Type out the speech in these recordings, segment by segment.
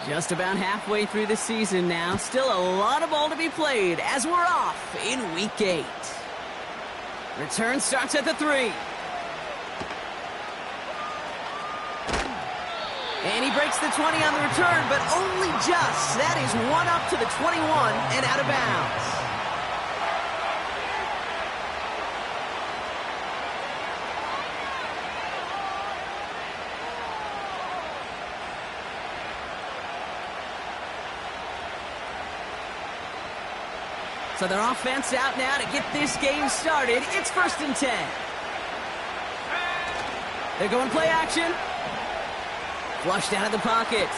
Just about halfway through the season now. Still a lot of ball to be played as we're off in Week 8. Return starts at the 3. And he breaks the 20 on the return, but only just. That is one up to the 21 and out of bounds. So their offense out now to get this game started. It's 1st and 10. They're going play action. Flushed out of the pocket.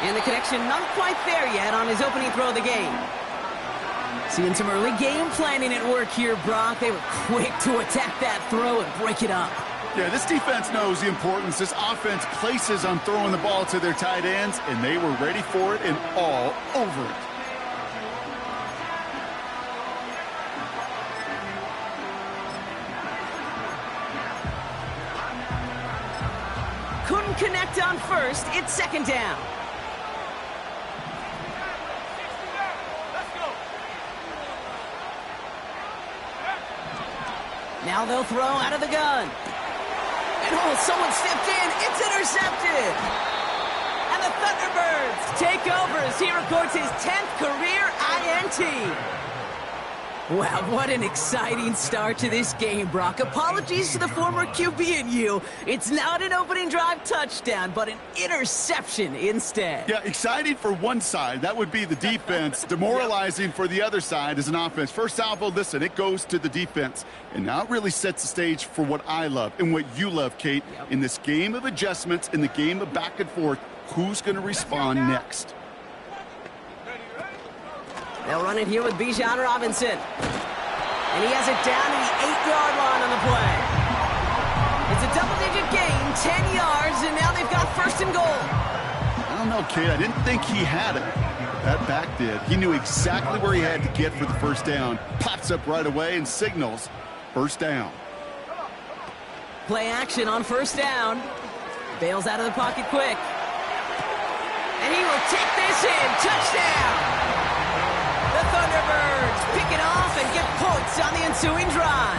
And the connection not quite there yet on his opening throw of the game. Seeing some early game planning at work here, Brock. They were quick to attack that throw and break it up. Yeah, this defense knows the importance this offense places on throwing the ball to their tight ends, and they were ready for it and all over it. Couldn't connect on first. It's 2nd down. Now they'll throw out of the gun. And someone stepped in. It's intercepted. And the Thunderbirds take over as he records his 10th career INT. Wow, what an exciting start to this game, Brock. Apologies to the former QB and you. It's not an opening drive touchdown, but an interception instead. Yeah, exciting for one side. That would be the defense. Demoralizing for the other side as an offense. First salvo, listen, it goes to the defense. And now it really sets the stage for what I love and what you love, Kate. In this game of adjustments, in the game of back and forth, who's going to respond next? They'll run it here with Bijan Robinson. And he has it down to the 8-yard line on the play. It's a double-digit gain, 10 yards, and now they've got 1st and goal. I don't know, Kate. I didn't think he had it. That back did. He knew exactly where he had to get for the 1st down. Pops up right away and signals 1st down. Play action on 1st down. Bails out of the pocket quick. And he will take this in. Touchdown! The Thunderbirds pick it off and get points on the ensuing drive.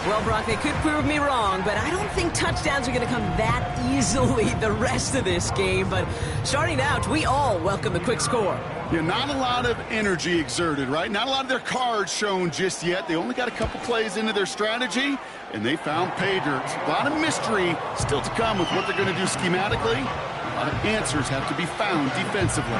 Well, Brock, they could prove me wrong, but I don't think touchdowns are going to come that easily the rest of this game. But starting out, we all welcome the quick score. Yeah, not a lot of energy exerted, right? Not a lot of their cards shown just yet. They only got a couple plays into their strategy, and they found pay dirt. A lot of mystery still to come with what they're going to do schematically. A lot of answers have to be found defensively.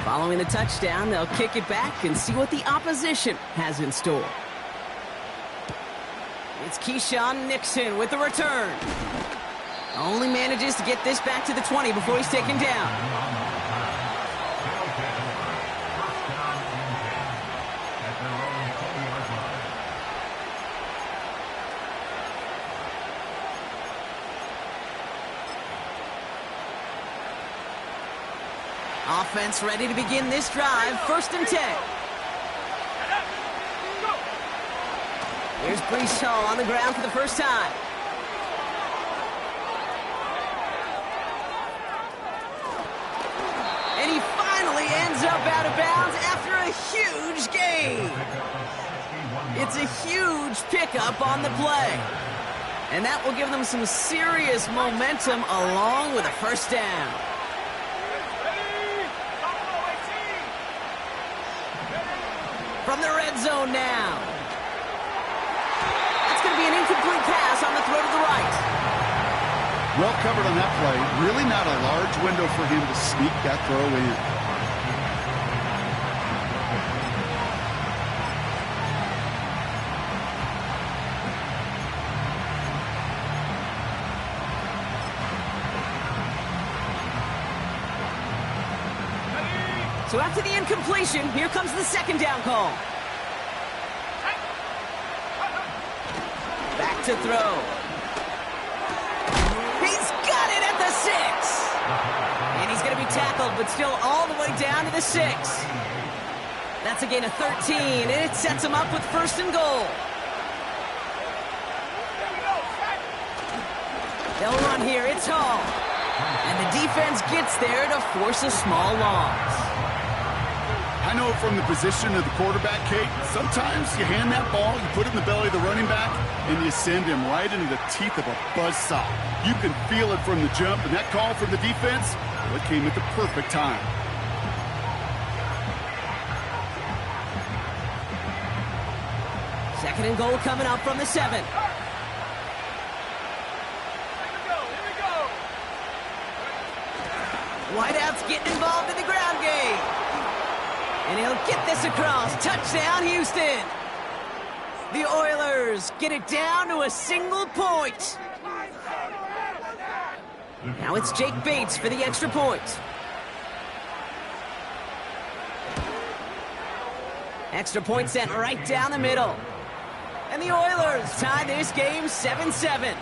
Following the touchdown, they'll kick it back and see what the opposition has in store. It's Keyshawn Nixon with the return. Only manages to get this back to the 20 before he's taken down. Offense ready to begin this drive. 1st and 10. Here's Breece Hall on the ground for the first time. And he finally ends up out of bounds after a huge gain. It's a huge pickup on the play. And that will give them some serious momentum along with a 1st down. From the red zone now. That's going to be an incomplete pass on the throw to the right. Well covered on that play. Really not a large window for him to sneak that throw in. So after the incompletion, here comes the 2nd down call. Back to throw. He's got it at the 6. And he's going to be tackled, but still all the way down to the 6. That's a gain of 13, and it sets them up with first and goal. They'll run here. It's Hall. And the defense gets there to force a small loss. I know from the position of the quarterback, Kate, sometimes you hand that ball, you put it in the belly of the running back, and you send him right into the teeth of a buzzsaw. You can feel it from the jump, and that call from the defense, well, it came at the perfect time. Second and goal coming up from the 7. Whiteout's getting involved in the ground game. And he'll get this across. Touchdown, Houston. The Oilers get it down to a single point. Now it's Jake Bates for the extra point. Extra point sent right down the middle. And the Oilers tie this game 7-7.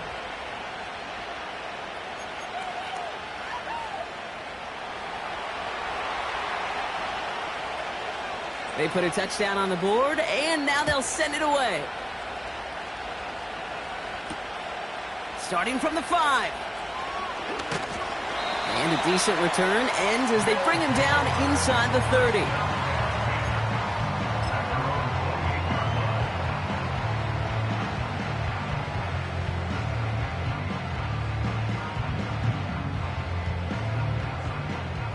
They put a touchdown on the board, and now they'll send it away. Starting from the 5. And a decent return ends as they bring him down inside the 30.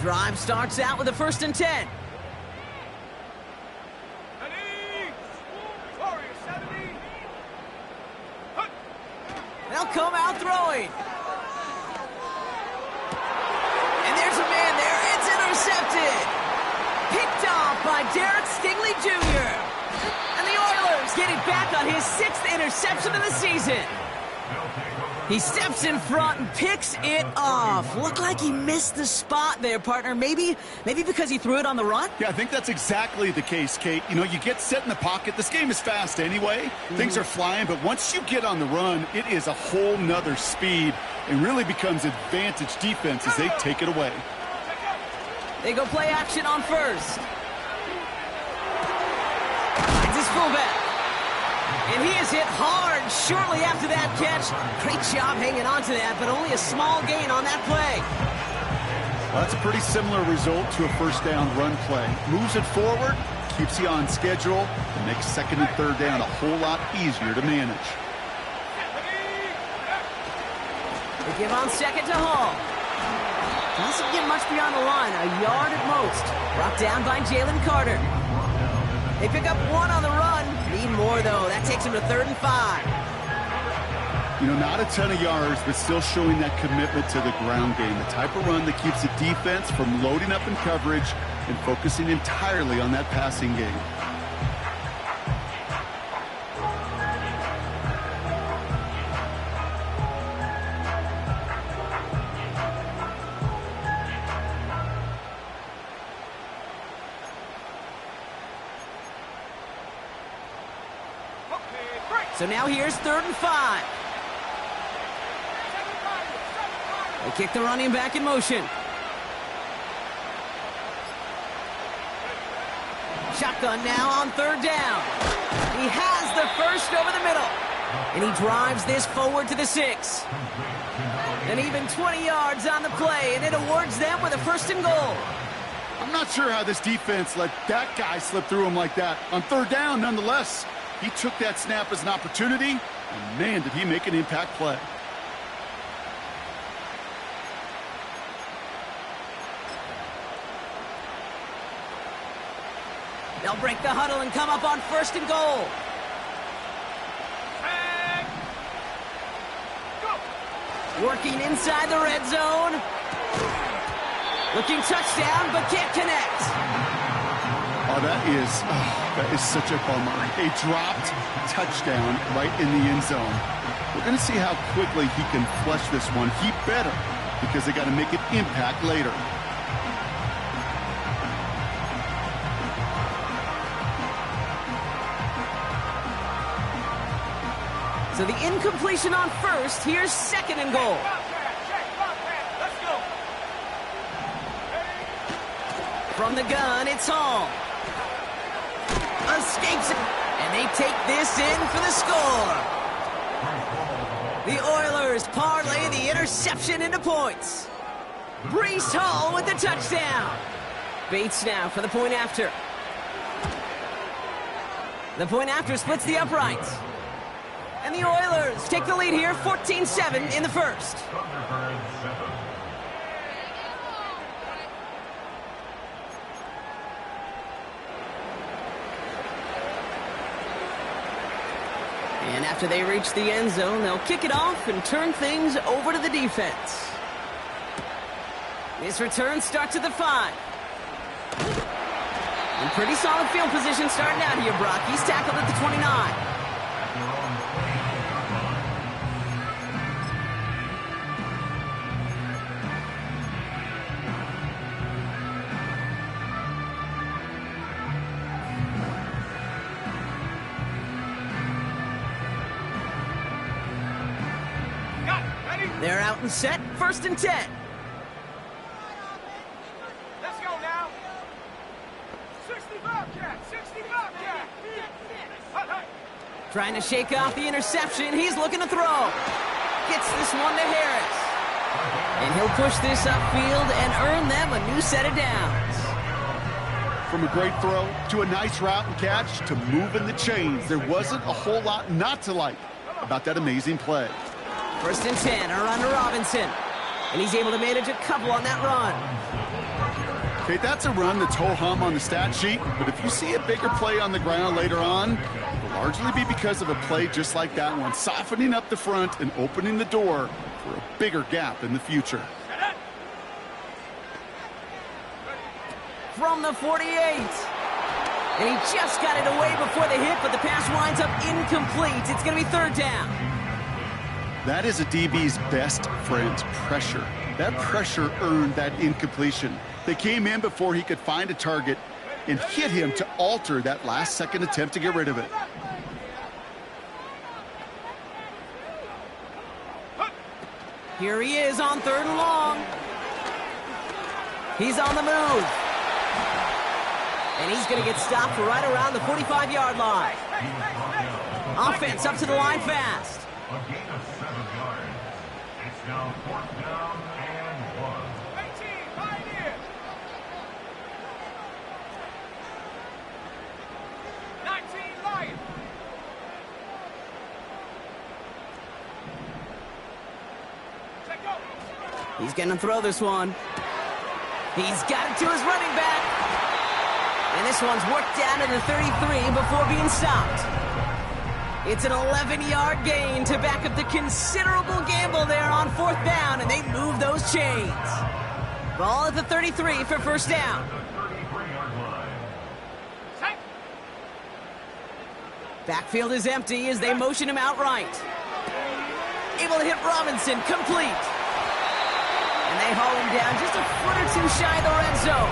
Drive starts out with a 1st and 10. They'll come out throwing. And there's a man there. It's intercepted. Picked off by Derek Stingley Jr. And the Oilers get it back on his 6th interception of the season. He steps in front and picks it off. Looked like he missed the spot there, partner. Maybe because he threw it on the run? Yeah, I think that's exactly the case, Kate. You know, you get set in the pocket. This game is fast anyway. Things are flying, but once you get on the run, it is a whole nother speed and really becomes advantage defense as they take it away. They go play action on 1st. Finds his fullback. And he is hit hard shortly after that catch. Great job hanging on to that, but only a small gain on that play. Well, that's a pretty similar result to a 1st down run play. Moves it forward, keeps you on schedule, and makes 2nd and 3rd down a whole lot easier to manage. They give on 2nd to Hall. Doesn't get much beyond the line, a yard at most. Brought down by Jalen Carter. They pick up 1 on the run. Need more, though. That takes them to 3rd and 5. You know, not a ton of yards, but still showing that commitment to the ground game. The type of run that keeps the defense from loading up in coverage and focusing entirely on that passing game. So now here's 3rd and 5. They kick the running back in motion. Shotgun now on 3rd down. He has the 1st over the middle. And he drives this forward to the 6. And even 20 yards on the play, and it awards them with a 1st and goal. I'm not sure how this defense let that guy slip through him like that. On 3rd down, nonetheless, he took that snap as an opportunity, and man, did he make an impact play. They'll break the huddle and come up on 1st and goal. Working inside the red zone. Looking touchdown, but can't connect. Oh, that is such a bummer. A dropped touchdown right in the end zone. We're going to see how quickly he can flush this one. He better, because they got to make an impact later. So the incompletion on 1st. Here's 2nd and goal. From the gun, it's Hall. escapes it, and they take this in for the score. The Oilers parlay the interception into points. Breece Hall with the touchdown. Bates now for the point after. The point after splits the uprights. And the Oilers take the lead here, 14-7 in the first. And after they reach the end zone, they'll kick it off and turn things over to the defense. This return starts at the 5. In pretty solid field position starting out here, Brock. He's tackled at the 29. They're out and set, 1st and 10. Let's go now. 60 Bobcat, 60 Bobcat. Trying to shake off the interception. He's looking to throw. Gets this one to Harris. And he'll push this upfield and earn them a new set of downs. From a great throw to a nice route and catch to moving the chains, there wasn't a whole lot not to like about that amazing play. 1st and 10, a run to Robinson. And he's able to manage a couple on that run. Okay, that's a run that's ho-hum on the stat sheet, but if you see a bigger play on the ground later on, it'll largely be because of a play just like that one, softening up the front and opening the door for a bigger gap in the future. From the 48. And he just got it away before the hit, but the pass winds up incomplete. It's going to be 3rd down. That is a DB's best friend, pressure. That pressure earned that incompletion. They came in before he could find a target and hit him to alter that last-second attempt to get rid of it. Here he is on 3rd and long. He's on the move. And he's going to get stopped right around the 45-yard line. Offense up to the line fast. A gain of 7 yards. It's now 4th down and 1. 18, Pioneer. 19, Lion. Check go. He's going to throw this one. He's got it to his running back. And this one's worked down to the 33 before being stopped. It's an 11-yard gain to back up the considerable gamble there on 4th down, and they move those chains. Ball at the 33 for 1st down. Backfield is empty as they motion him out right. Able to hit Robinson, complete. And they haul him down just a foot or two shy of the red zone.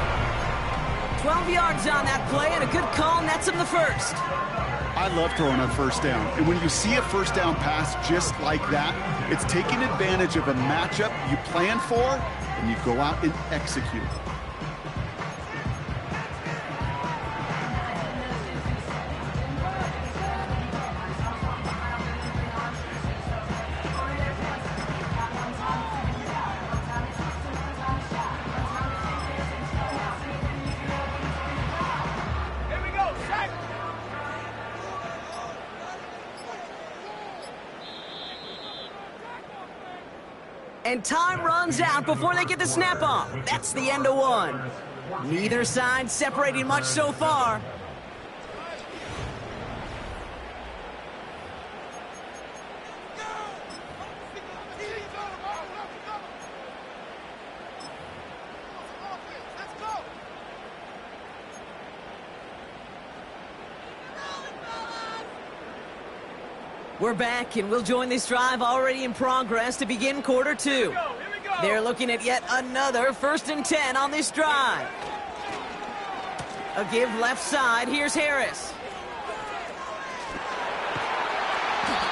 12 yards on that play, and a good call nets him the 1st. I love throwing on 1st down. And when you see a 1st down pass just like that, it's taking advantage of a matchup you plan for, and you go out and execute. And time runs out before they get the snap off. That's the end of one. Neither side separating much so far. We're back, and we'll join this drive already in progress to begin quarter 2. They're looking at yet another 1st and 10 on this drive. A give left side. Here's Harris.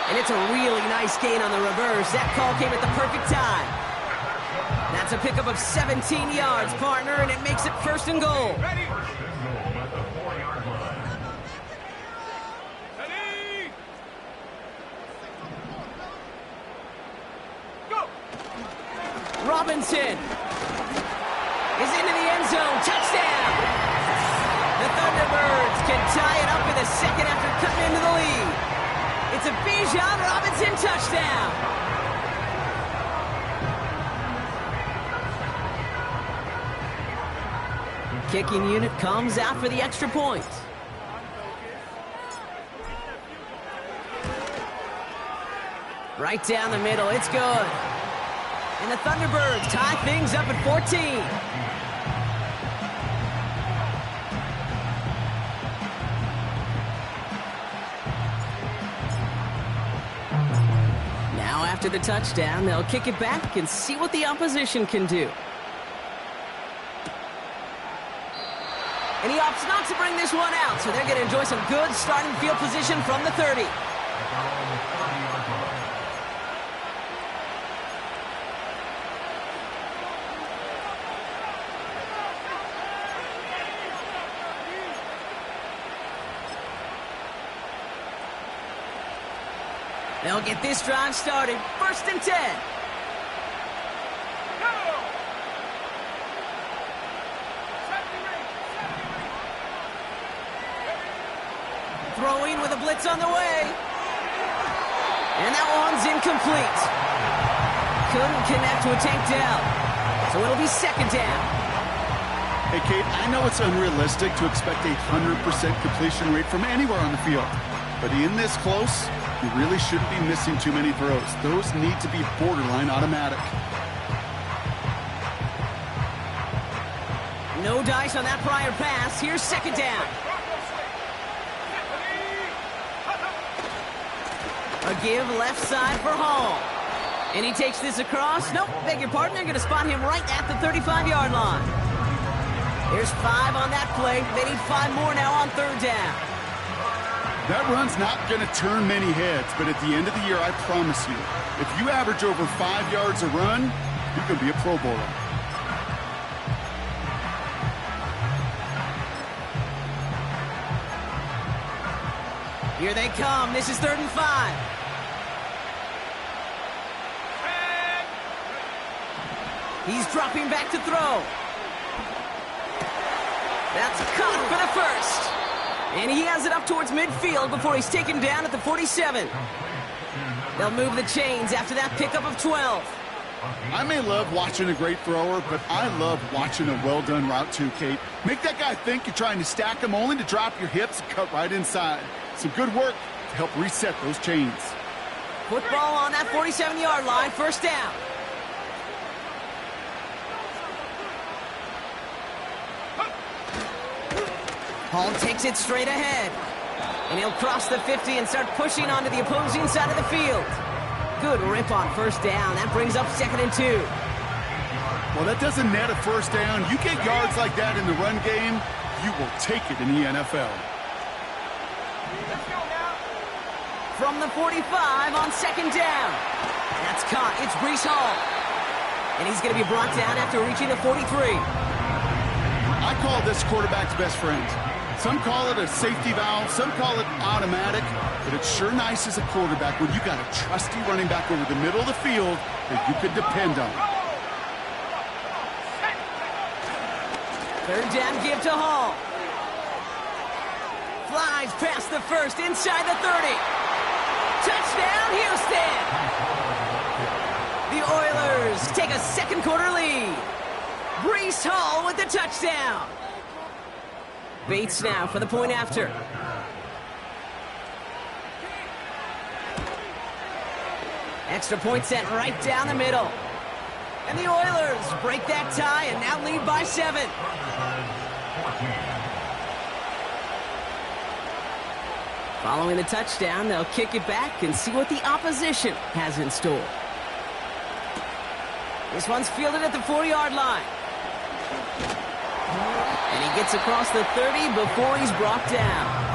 And it's a really nice gain on the reverse. That call came at the perfect time. That's a pickup of 17 yards, partner, and it makes it 1st and goal. Robinson is into the end zone. Touchdown! The Thunderbirds can tie it up in the second after cutting into the lead. It's a Bijan Robinson touchdown. Kicking unit comes out for the extra point. Right down the middle, it's good. And the Thunderbirds tie things up at 14. Now after the touchdown, they'll kick it back and see what the opposition can do. And he opts not to bring this one out, so they're going to enjoy some good starting field position from the 30. They'll get this drive started. 1st and 10. Throwing with a blitz on the way. And that one's incomplete. Couldn't connect to a tank down. So it'll be 2nd down. Hey, Kate, I know it's unrealistic to expect a 100% completion rate from anywhere on the field. But in this close, you really shouldn't be missing too many throws. Those need to be borderline automatic. No dice on that prior pass. Here's 2nd down. A give left side for Hall. And he takes this across. Nope, beg your pardon. They're going to spot him right at the 35-yard line. There's 5 on that play. They need 5 more now on 3rd down. That run's not going to turn many heads, but at the end of the year, I promise you, if you average over 5 yards a run, you can be a Pro Bowler. Here they come. This is 3rd and 5. He's dropping back to throw. That's caught for the 1st. And he has it up towards midfield before he's taken down at the 47. They'll move the chains after that pickup of 12. I may love watching a great thrower, but I love watching a well-done route too, Kate. Make that guy think you're trying to stack him only to drop your hips and cut right inside. Some good work to help reset those chains. Football on that 47-yard line, 1st down. Hall takes it straight ahead. And he'll cross the 50 and start pushing onto the opposing side of the field. Good rip on 1st down. That brings up 2nd and 2. Well, that doesn't net a 1st down. You get yards like that in the run game, you will take it in the NFL. From the 45 on 2nd down. That's caught. It's Breece Hall. And he's going to be brought down after reaching the 43. I call this quarterback's best friend. Some call it a safety valve, some call it automatic, but it's sure nice as a quarterback when you got a trusty running back over the middle of the field that you can depend on. 3rd down give to Hall. Flies past the 1st, inside the 30. Touchdown, Houston! The Oilers take a 2nd quarter lead. Breece Hall with the touchdown. Bates now for the point after. Extra point set right down the middle. And the Oilers break that tie and now lead by 7. Following the touchdown, they'll kick it back and see what the opposition has in store. This one's fielded at the 4-yard line. And he gets across the 30 before he's brought down.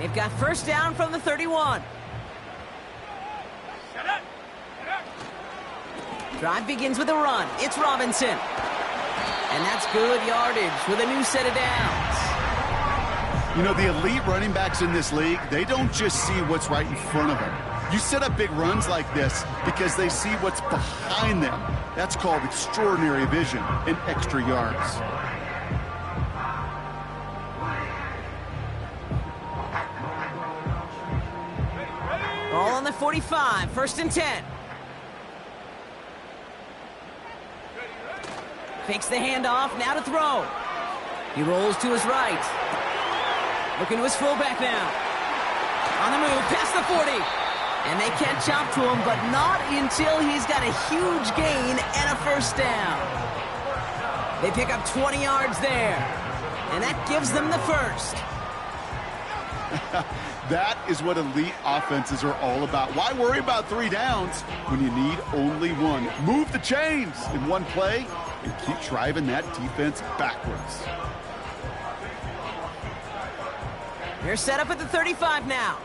They've got 1st down from the 31. Drive begins with a run. It's Robinson. And that's good yardage with a new set of downs. You know, the elite running backs in this league, they don't just see what's right in front of them. You set up big runs like this because they see what's behind them. That's called extraordinary vision and extra yards. Ball on the 45, 1st and 10. Fakes the handoff, now to throw. He rolls to his right. Looking to his fullback now. On the move, past the 40. And they can't chop to him, but not until he's got a huge gain and a 1st down. They pick up 20 yards there. And that gives them the 1st. That is what elite offenses are all about. Why worry about 3 downs when you need only 1? Move the chains in one play and keep driving that defense backwards. They're set up at the 35 now.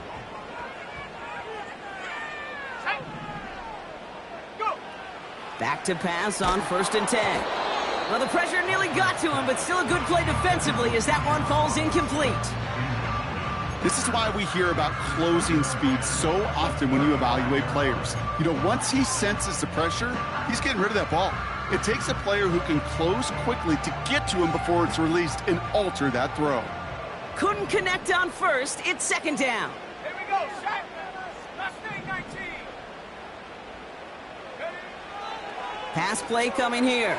Back to pass on 1st and 10. Well, the pressure nearly got to him, but still a good play defensively as that one falls incomplete. This is why we hear about closing speed so often when you evaluate players. You know, once he senses the pressure, he's getting rid of that ball. It takes a player who can close quickly to get to him before it's released and alter that throw. Couldn't connect on 1st. It's 2nd down. Here we go, set. Last thing, 19. Pass play coming here.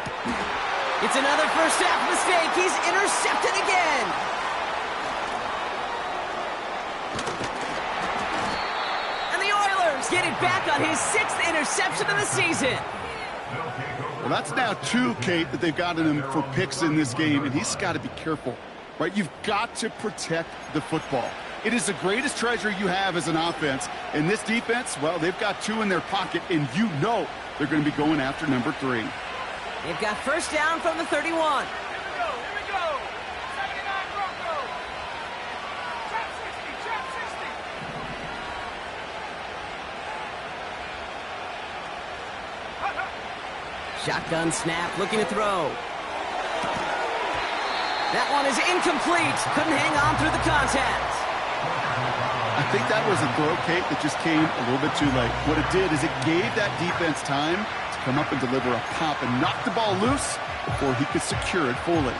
It's another 1st half mistake. He's intercepted again. And the Oilers get it back on his 6th interception of the season. Well, that's now 2, Kate, that they've gotten him for picks in this game, and he's got to be careful, right? You've got to protect the football. It is the greatest treasure you have as an offense. And this defense, well, they've got 2 in their pocket, and you know they're going to be going after number 3. They've got 1st down from the 31. Here we go. 79 Broncos. Trap 60, trap 60. Shotgun snap, looking to throw. That one is incomplete. Couldn't hang on through the contact. I think that was a throw, Kate, that just came a little bit too late. What it did is it gave that defense time to come up and deliver a pop and knock the ball loose before he could secure it fully.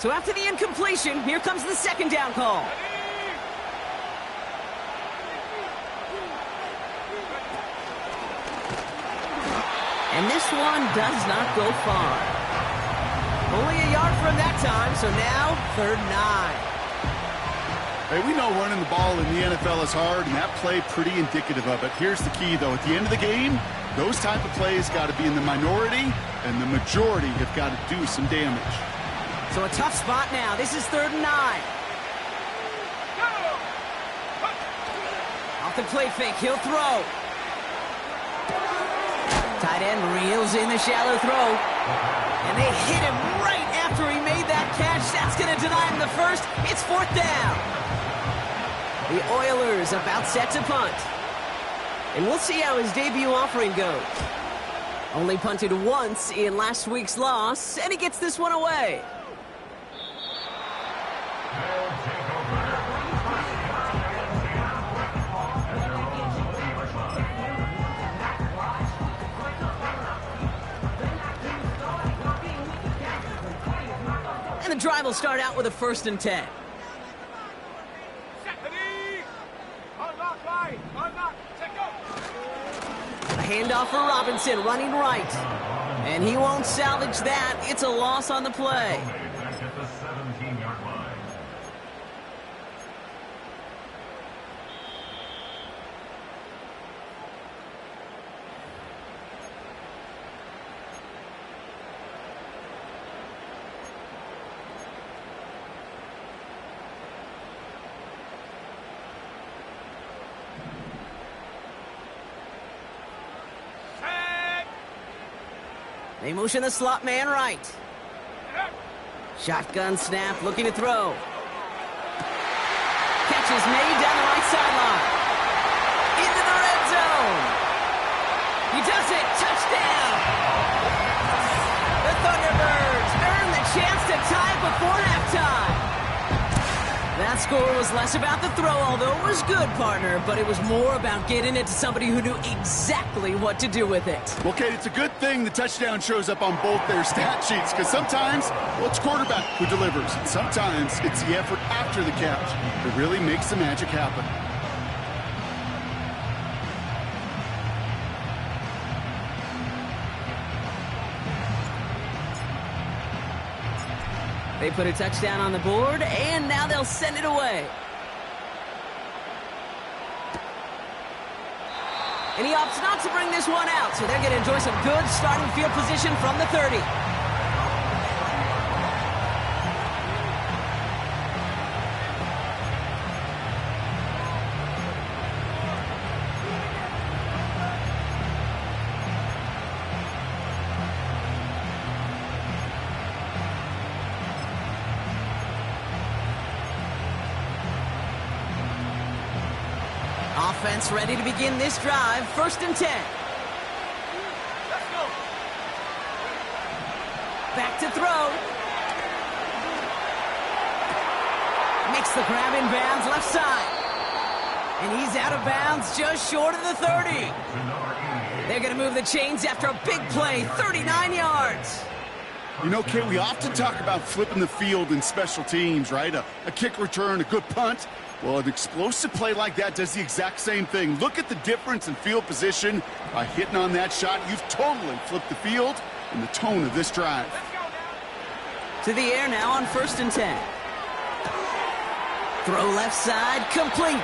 So after the incompletion, here comes the 2nd down call. And this one does not go far. Only a yard from that time, so now 3rd and 9. Hey, we know running the ball in the NFL is hard, and that play pretty indicative of it. Here's the key, though. At the end of the game, those type of plays got to be in the minority, and the majority have got to do some damage. So a tough spot now. This is 3rd and 9. Off the play fake, he'll throw. Tight end reels in the shallow throw. And they hit him right after he made that catch. That's going to deny him the 1st. It's 4th down. The Oilers about set to punt. And we'll see how his debut offering goes. Only punted once in last week's loss, and he gets this one away. And the drive will start out with a 1st and 10. Set the knee. Unlock line. Unlock. Take go. A handoff for Robinson, running right. And he won't salvage that. It's a loss on the play. Back at the 17-yard line. They motion the slot man right. Shotgun snap, looking to throw. Catch is made down the right sideline. Into the red zone. He does it. Touchdown. The Thunderbirds earn the chance to tie before halftime. That score was less about the throw, although it was good, partner, but it was more about getting it to somebody who knew exactly what to do with it. Well, Kate, it's a good thing the touchdown shows up on both their stat sheets, because sometimes, well, it's quarterback who delivers, and sometimes it's the effort after the catch that really makes the magic happen. They put a touchdown on the board, and now they'll send it away. And he opts not to bring this one out, so they're going to enjoy some good starting field position from the 30. Offense ready to begin this drive. 1st and 10. Let's go. Back to throw. Makes the grab in bounds left side. And he's out of bounds just short of the 30. They're going to move the chains after a big play. 39 yards. You know, Kate, we often talk about flipping the field in special teams, right? A kick return, a good punt. Well, an explosive play like that does the exact same thing. Look at the difference in field position. By hitting on that shot, you've totally flipped the field and the tone of this drive. To the air now on 1st and 10. Throw left side, complete.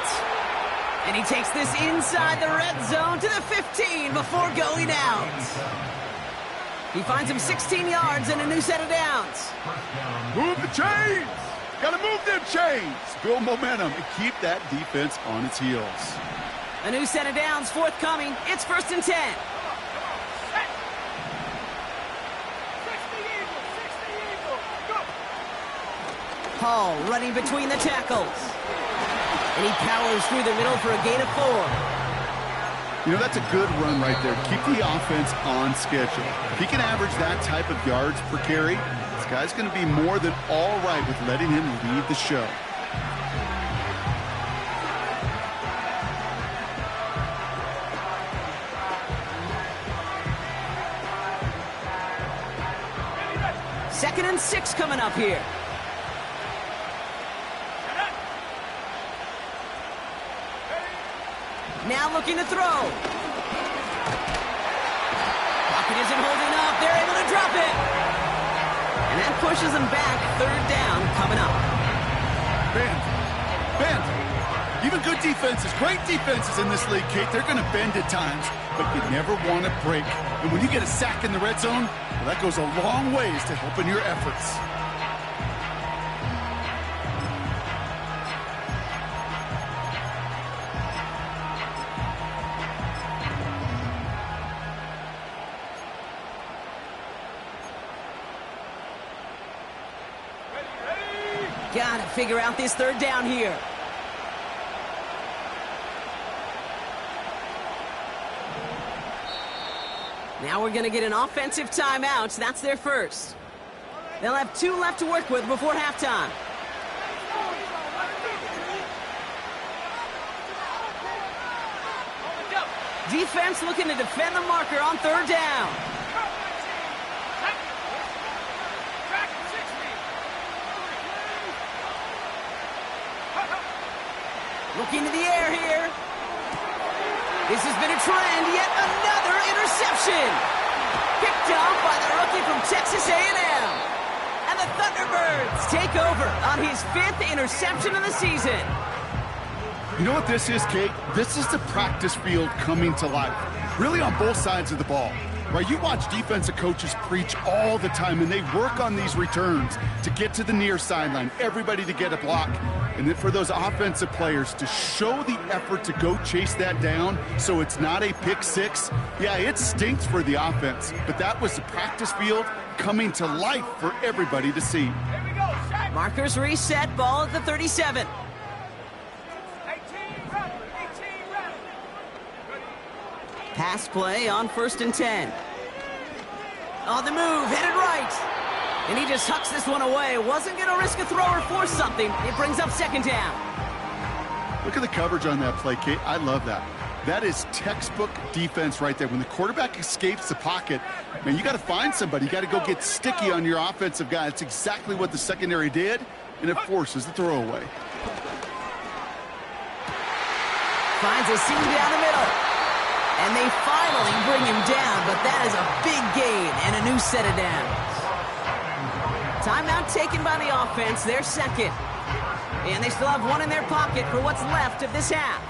And he takes this inside the red zone to the 15 before going out. He finds him 16 yards and a new set of downs. Move the chains! Gotta move them chains! Build momentum and keep that defense on its heels. A new set of downs forthcoming. It's 1st and 10. 60 Eagles. Go. Hall running between the tackles. And he powers through the middle for a gain of 4. You know, that's a good run right there. Keep the offense on schedule. If he can average that type of yards per carry, this guy's going to be more than all right with letting him lead the show. Second and 6 coming up here. Now looking to throw. Pocket isn't holding up. They're able to drop it. And that pushes them back. 3rd down coming up. Bend. Even good defenses, great defenses in this league, Kate, they're going to bend at times, but you never want to break. And when you get a sack in the red zone, well, that goes a long ways to helping your efforts. Gotta figure out this 3rd down here. Now we're gonna get an offensive timeout. That's their first. They'll have 2 left to work with before halftime. Defense looking to defend the marker on 3rd down. Looking to the air here. This has been a trend. Yet another interception. Picked off by the rookie from Texas A&M. And the Thunderbirds take over on his 5th interception of the season. You know what this is, Kate? This is the practice field coming to life. Really on both sides of the ball. Right, you watch defensive coaches preach all the time, and they work on these returns to get to the near sideline, everybody to get a block. And then for those offensive players to show the effort to go chase that down so it's not a pick six, yeah, it stinks for the offense. But that was the practice field coming to life for everybody to see. Here we go, set. Markers reset, ball at the 37. 18 ready. 18 ready. Pass play on 1st and 10. On the move, headed right. And he just hucks this one away. Wasn't going to risk a throw or force something. It brings up 2nd down. Look at the coverage on that play, Kate. I love that. That is textbook defense right there. When the quarterback escapes the pocket, man, you got to find somebody. You got to go get sticky on your offensive guy. That's exactly what the secondary did, and it forces the throwaway. Finds a seam down the middle. And they finally bring him down, but that is a big gain and a new set of downs. Timeout taken by the offense, their 2nd. And they still have one in their pocket for what's left of this half.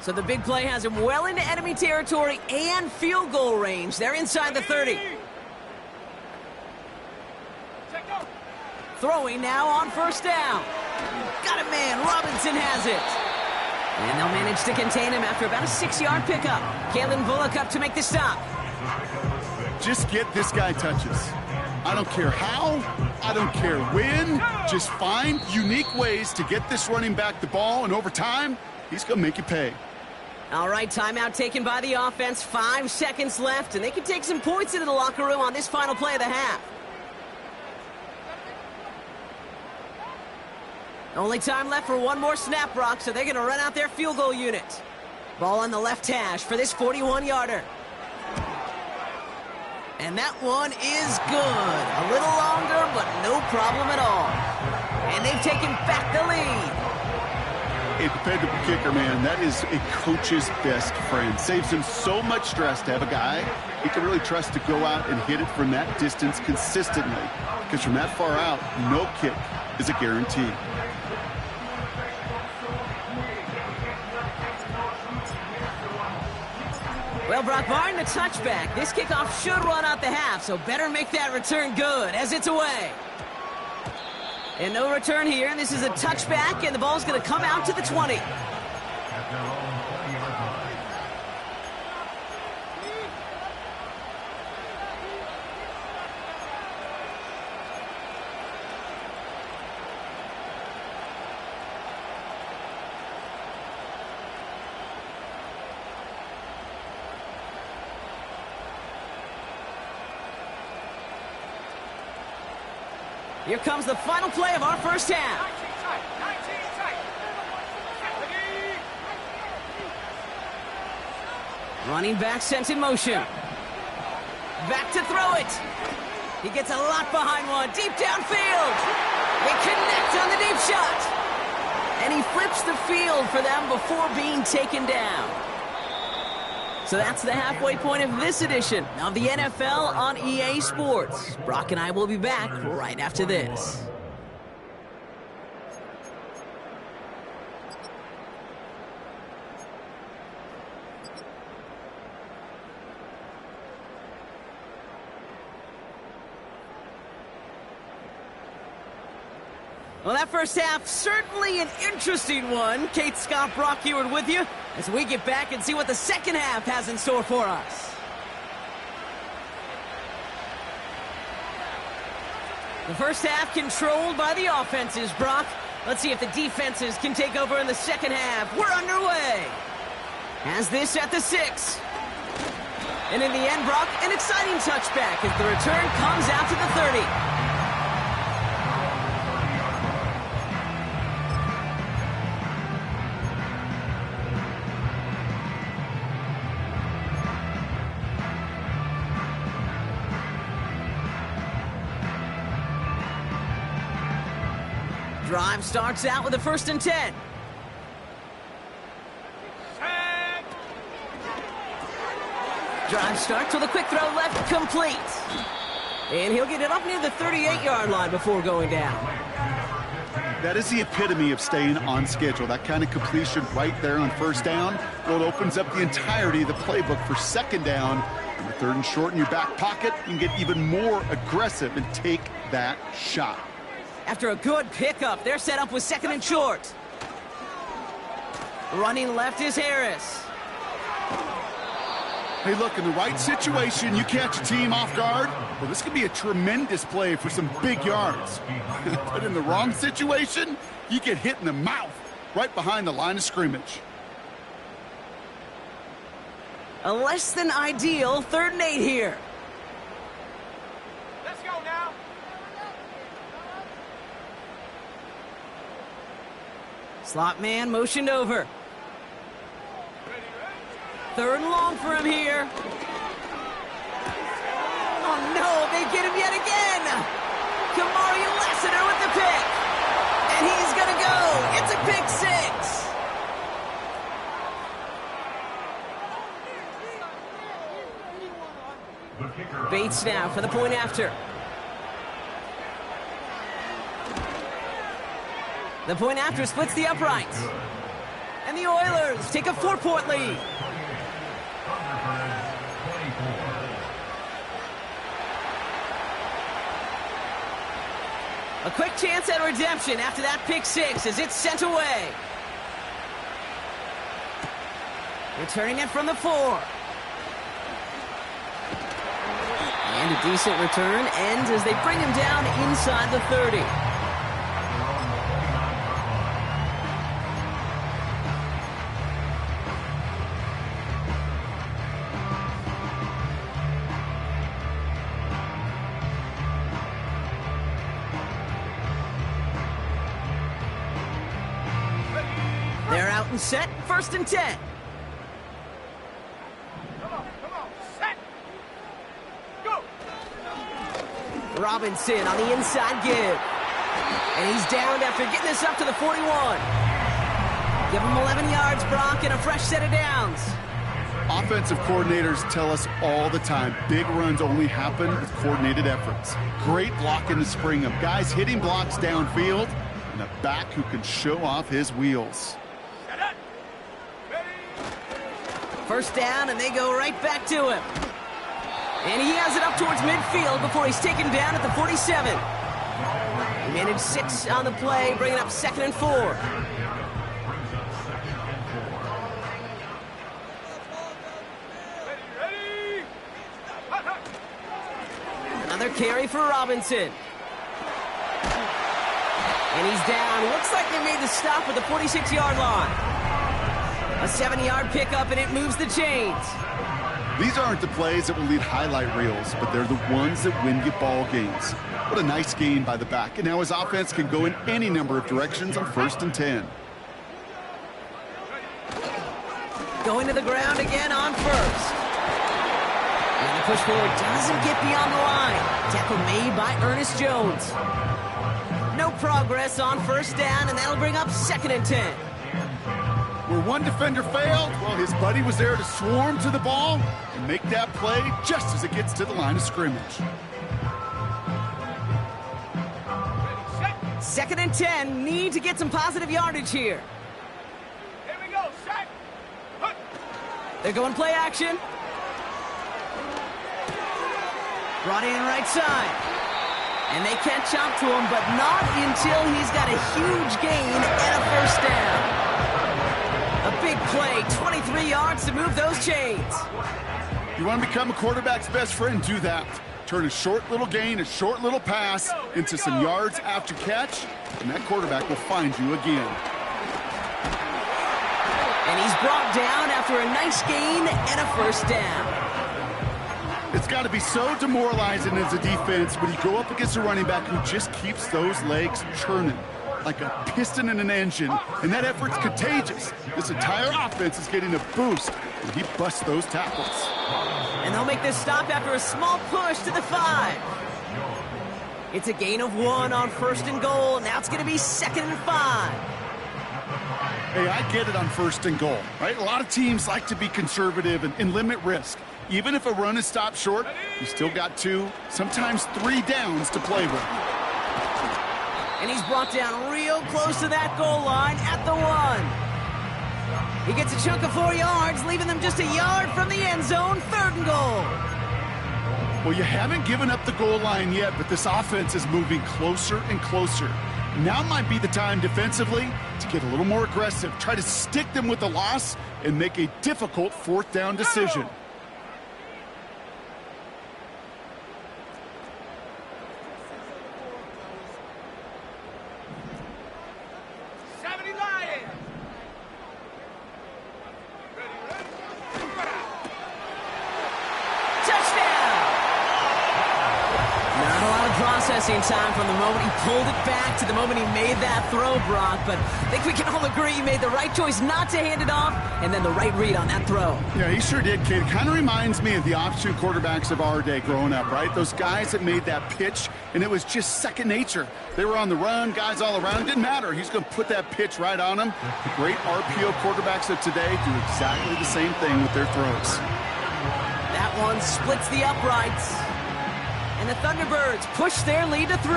So the big play has him well into enemy territory and field goal range. They're inside the 30. Throwing now on 1st down. Got a man. Robinson has it. And they'll manage to contain him after about a 6-yard pickup. Kalen Bullock up to make the stop. Just get this guy touches. I don't care how. I don't care when. Just find unique ways to get this running back the ball, and over time, he's going to make you pay. All right, timeout taken by the offense. 5 seconds left, and they can take some points into the locker room on this final play of the half. Only time left for one more snap, Brock, so they're going to run out their field goal unit. Ball on the left hash for this 41-yarder. And that one is good. A little longer, but no problem at all. And they've taken back the lead. A dependable kicker, man, that is a coach's best friend. Saves him so much stress to have a guy he can really trust to go out and hit it from that distance consistently. Because from that far out, no kick is a guarantee. Well, Brock, barring the touchback, this kickoff should run out the half, so better make that return good as it's away. And no return here, and this is a touchback, and the ball's going to come out to the 20. Here comes the final play of our first half. 19 tight. Running back sent in motion. Back to throw it. He gets a lot behind one. Deep downfield. They connect on the deep shot. And he flips the field for them before being taken down. So that's the halfway point of this edition of the NFL on EA Sports. Brock and I will be back right after this. Well, that first half, certainly an interesting one. Kate, Scott, Brock Eward with you as we get back and see what the second half has in store for us. The first half controlled by the offenses, Brock. Let's see if the defenses can take over in the second half. We're underway. Has this at the 6. And in the end, Brock, an exciting touchback as the return comes out to the 30. Drive starts out with a 1st and 10. Drive starts with a quick throw left, complete. And he'll get it up near the 38-yard line before going down. That is the epitome of staying on schedule. That kind of completion right there on first down, well, it opens up the entirety of the playbook for second down. And the third and short in your back pocket, you can get even more aggressive and take that shot. After a good pickup, they're set up with second and short. Running left is Harris. Hey, look, in the right situation, you catch a team off guard, well, this could be a tremendous play for some big yards. But in the wrong situation, you get hit in the mouth right behind the line of scrimmage. A less than ideal 3rd and 8 here. Let's go now. Slot man motioned over. 3rd and long for him here. Oh no, they get him yet again. Kamari Lassiter with the pick. And he's gonna go. It's a pick 6. Bates now for the point after. The point after splits the uprights. And the Oilers take a 4-point lead. A quick chance at redemption after that pick 6 as it's sent away. Returning it from the 4. And a decent return ends as they bring him down inside the 30. They're out and set, 1st and 10. Come on, set. Go. Robinson on the inside give. And he's downed after getting this up to the 41. Give him 11 yards, Brock, and a fresh set of downs. Offensive coordinators tell us all the time, big runs only happen with coordinated efforts. Great blocking to spring them. Guys hitting blocks downfield, and a back who can show off his wheels. Set it. Ready. 1st down, and they go right back to him. And he has it up towards midfield before he's taken down at the 47. He managed 6 on the play, bringing up 2nd and 4. Ready. Hut, hut. Another carry for Robinson. And he's down. Looks like they made the stop at the 46-yard line. A 7-yard pickup, and it moves the chains. These aren't the plays that will lead highlight reels, but they're the ones that win you ball games. What a nice gain by the back. And now his offense can go in any number of directions on 1st and 10. Going to the ground again on 1st. And the push forward doesn't get beyond the line. Tackle made by Ernest Jones. No progress on 1st down, and that'll bring up 2nd and 10. Where one defender failed, well, his buddy was there to swarm to the ball and make that play just as it gets to the line of scrimmage. Set. 2nd and 10, need to get some positive yardage here. Here we go. Set. Hut. They're going play action. Brought in right side. And they catch up to him, but not until he's got a huge gain and a 1st down. A big play, 23 yards to move those chains. You want to become a quarterback's best friend? Do that. Turn a short little gain, a short little pass into some yards after catch, and that quarterback will find you again. And he's brought down after a nice gain and a 1st down. It's got to be so demoralizing as a defense when you go up against a running back who just keeps those legs churning like a piston in an engine, and that effort's contagious. This entire offense is getting a boost when he busts those tackles. And they'll make this stop after a small push to the 5. It's a gain of 1 on 1st and goal. Now it's going to be 2nd and 5. Hey, I get it on 1st and goal, right? A lot of teams like to be conservative and limit risk. Even if a run is stopped short, you still got 2, sometimes 3 downs to play with. And he's brought down real close to that goal line at the 1. He gets a chunk of 4 yards, leaving them just a yard from the end zone. 3rd and goal. Well, you haven't given up the goal line yet, but this offense is moving closer and closer. Now might be the time defensively to get a little more aggressive, try to stick them with the loss, and make a difficult 4th down decision. Processing time from the moment he pulled it back to the moment he made that throw, Brock. But I think we can all agree he made the right choice not to hand it off, and then the right read on that throw. Yeah, he sure did, kid. It kind of reminds me of the offshoot quarterbacks of our day growing up, right? Those guys that made that pitch, and it was just second nature. They were on the run, guys all around. It didn't matter. He's going to put that pitch right on them. The great RPO quarterbacks of today do exactly the same thing with their throws. That one splits the uprights. And the Thunderbirds push their lead to 3.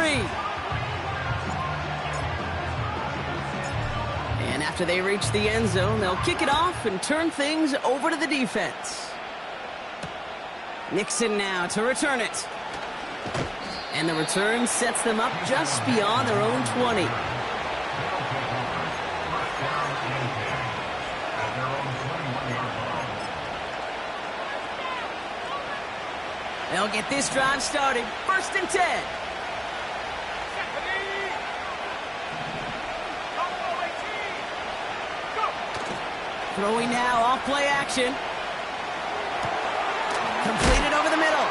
And after they reach the end zone, they'll kick it off and turn things over to the defense. Nixon now to return it. And the return sets them up just beyond their own 20. They'll get this drive started. 1st and 10. Throwing now off play action. Completed over the middle.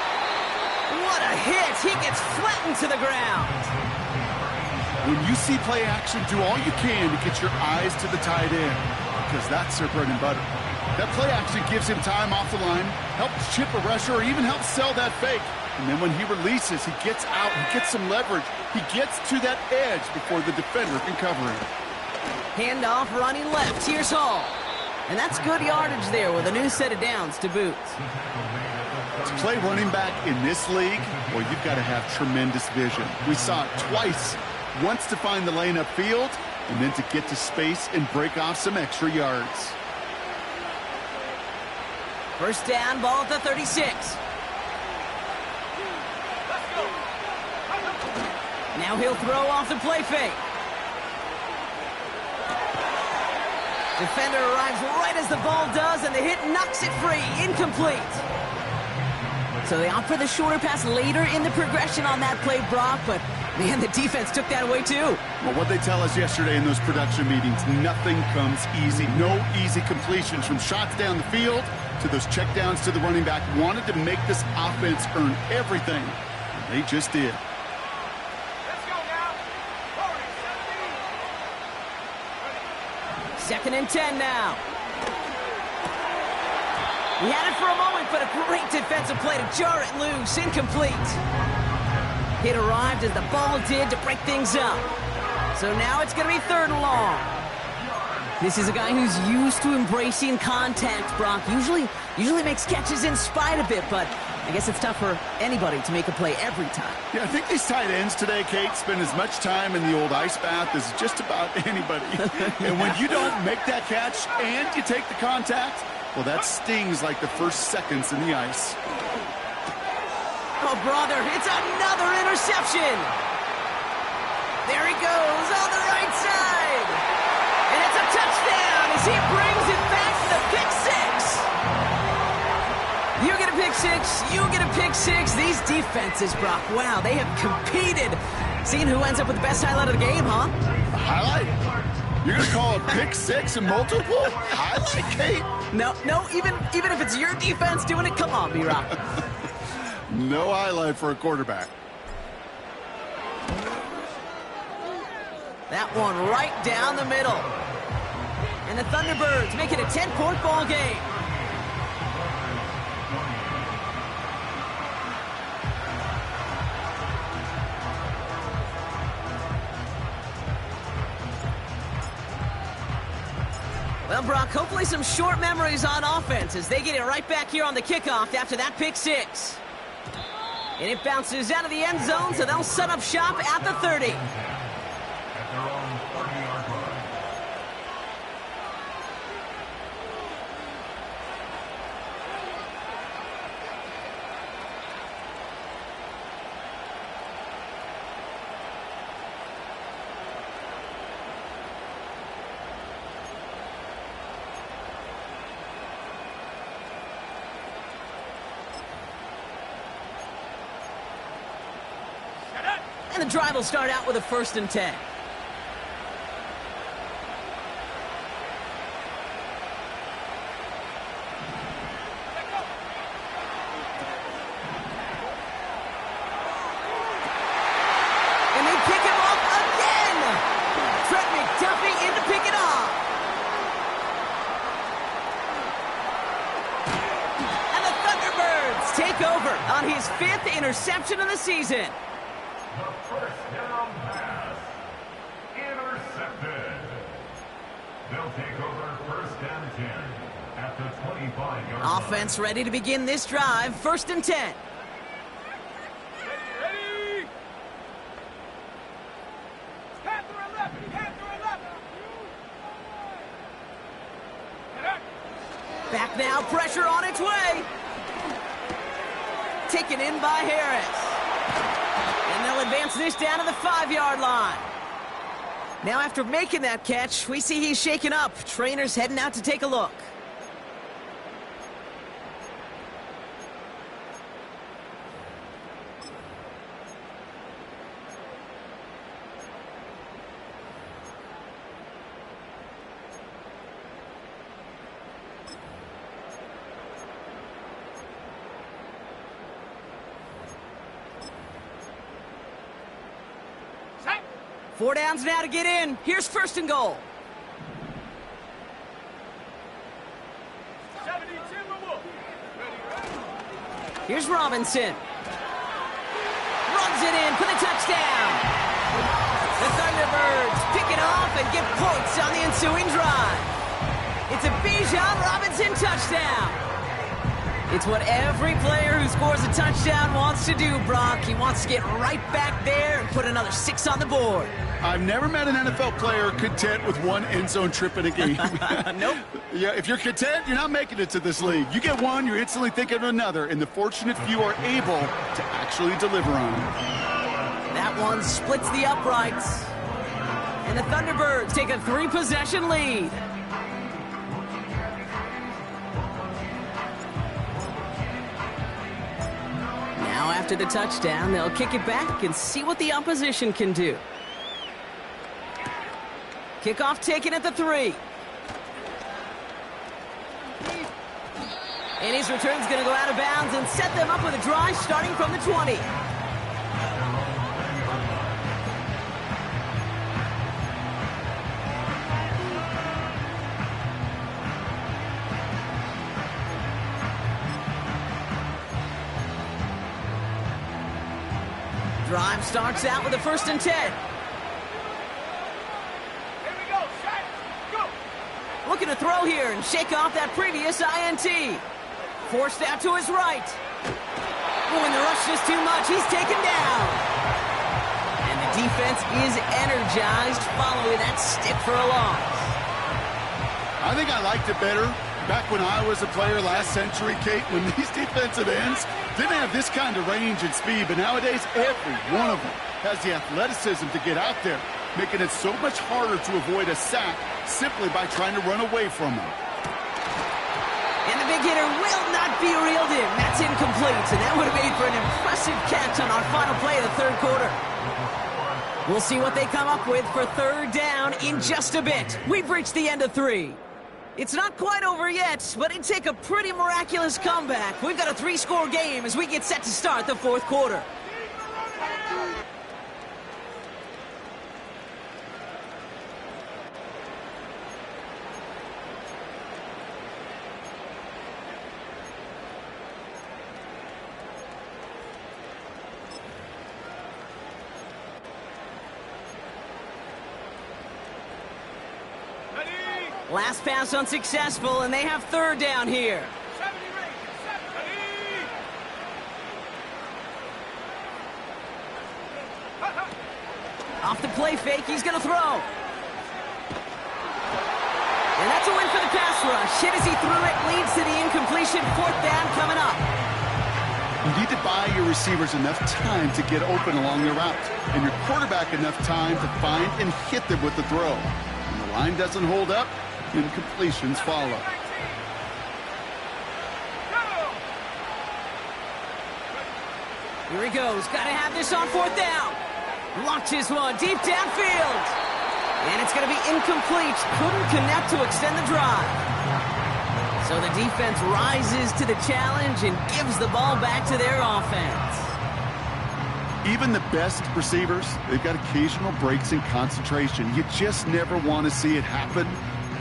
What a hit. He gets flattened to the ground. When you see play action, do all you can to get your eyes to the tight end, because that's their bread and butter. That play action gives him time off the line, helps chip a rusher, or even helps sell that fake. And then when he releases, he gets out, he gets some leverage. He gets to that edge before the defender can cover him. Handoff running left. Here's Hall. And that's good yardage there with a new set of downs to boot. To play running back in this league, well, you've got to have tremendous vision. We saw it twice. Once to find the lane upfield, and then to get to space and break off some extra yards. 1st down, ball at the 36. Now he'll throw off the play fake. Defender arrives right as the ball does, and the hit knocks it free. Incomplete. So they opt for the shorter pass later in the progression on that play, Brock, but man, the defense took that away too. Well, what they tell us yesterday in those production meetings, nothing comes easy. No easy completions, from shots down the field to those checkdowns to the running back. Wanted to make this offense earn everything. And they just did. Let's go now. 2nd and 10 now. He had it for a moment, but a great defensive play to jar it loose. Incomplete. It arrived as the ball did to break things up. So now it's going to be 3rd and long. This is a guy who's used to embracing contact, Brock. Usually makes catches in spite of it, but I guess it's tough for anybody to make a play every time. Yeah, I think these tight ends today, Kate, spend as much time in the old ice bath as just about anybody. And when you don't make that catch and you take the contact, well, that stings like the first seconds in the ice. Oh, brother, it's another interception. There he goes on the right side. And it's a touchdown as he brings it back to the pick six. You get a pick six, you get a pick six. These defenses, Brock, wow, they have competed. Seeing who ends up with the best highlight of the game, huh? A highlight? You're going to call a pick six and multiple? Highlight, Kate? No, even if it's your defense doing it, come on, B-Rock. No highlight for a quarterback. That one right down the middle. And the Thunderbirds make it a 10-point ball game. Well, Brock, hopefully some short memories on offense as they get it right back here on the kickoff after that pick six. And it bounces out of the end zone, so they'll set up shop at the 30. And the drive will start out with a 1st and 10. And they pick him off again! Trent McDuffie in to pick it off. And the Thunderbirds take over on his 5th interception of the season. The first down pass. Intercepted. They'll take over 1st and 10 at the 25-yard line. Offense ready to begin this drive. 1st and 10. Ready! Panther 11! Panther 11! Back now, pressure on its way. Taken in by Harris. And they'll advance this down to the 5-yard line. Now after making that catch, we see he's shaken up. Trainer's heading out to take a look. Set! 4 downs now to get in. Here's 1st and goal. 70 Timberwolves! Ready! Here's Robinson. Runs it in for the touchdown. The Thunderbirds pick it off and get points on the ensuing drive. It's a Bijan Robinson touchdown. It's what every player who scores a touchdown wants to do, Brock. He wants to get right back there and put another 6 on the board. I've never met an NFL player content with one end zone trip in a game. Nope. Yeah, if you're content, you're not making it to this league. You get one, you're instantly thinking of another, and the fortunate few are able to actually deliver on it. That one splits the uprights. And the Thunderbirds take a 3-possession lead. Now after the touchdown, they'll kick it back and see what the opposition can do. Kickoff taken at the 3. And his return's going to go out of bounds and set them up with a drive starting from the 20. Drive starts out with a 1st and 10. Here we go! Set! Go! Looking to throw here and shake off that previous INT. Forced out to his right. When the rush is too much, he's taken down. And the defense is energized following that stick for a loss. I think I liked it better back when I was a player last century, Kate, when these defensive ends didn't have this kind of range and speed, but nowadays every one of them has the athleticism to get out there, making it so much harder to avoid a sack simply by trying to run away from them. And the big hitter will not be reeled in. That's incomplete, and that would have made for an impressive catch on our final play of the 3rd quarter. We'll see what they come up with for 3rd down in just a bit. We've reached the end of 3. It's not quite over yet, but it'd take a pretty miraculous comeback. We've got a 3-score game as we get set to start the 4th quarter. Last pass unsuccessful, and they have 3rd down here. 70 Rangers! 70! Off the play fake, he's going to throw. And that's a win for the pass rush. Hit as he threw it, leads to the incompletion. 4th down coming up. You need to buy your receivers enough time to get open along the route, and your quarterback enough time to find and hit them with the throw. When the line doesn't hold up, incompletions follow. Here he goes. Got to have this on 4th down. Launches one deep downfield. And it's going to be incomplete. Couldn't connect to extend the drive. So the defense rises to the challenge and gives the ball back to their offense. Even the best receivers, they've got occasional breaks in concentration. You just never want to see it happen.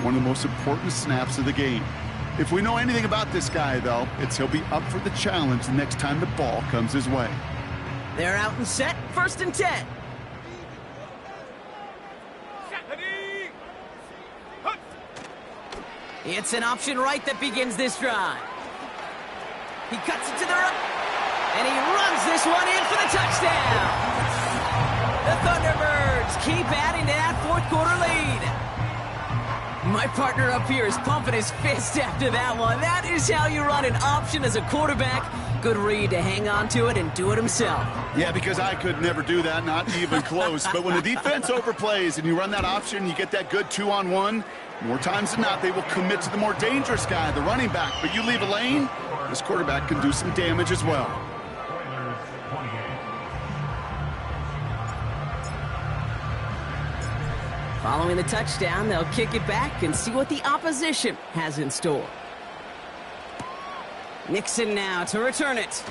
One of the most important snaps of the game. If we know anything about this guy, though, it's he'll be up for the challenge the next time the ball comes his way. They're out and set, 1st and 10. It's an option right that begins this drive. He cuts it to the right, and he runs this one in for the touchdown. The Thunderbirds keep adding to that fourth quarter lead. My partner up here is pumping his fist after that one. That is how you run an option as a quarterback. Good read to hang on to it and do it himself. Yeah, because I could never do that, not even close. But when the defense overplays and you run that option, you get that good 2-on-1. More times than not, they will commit to the more dangerous guy, the running back. But you leave a lane, this quarterback can do some damage as well. Following the touchdown, they'll kick it back and see what the opposition has in store. Nixon now to return it.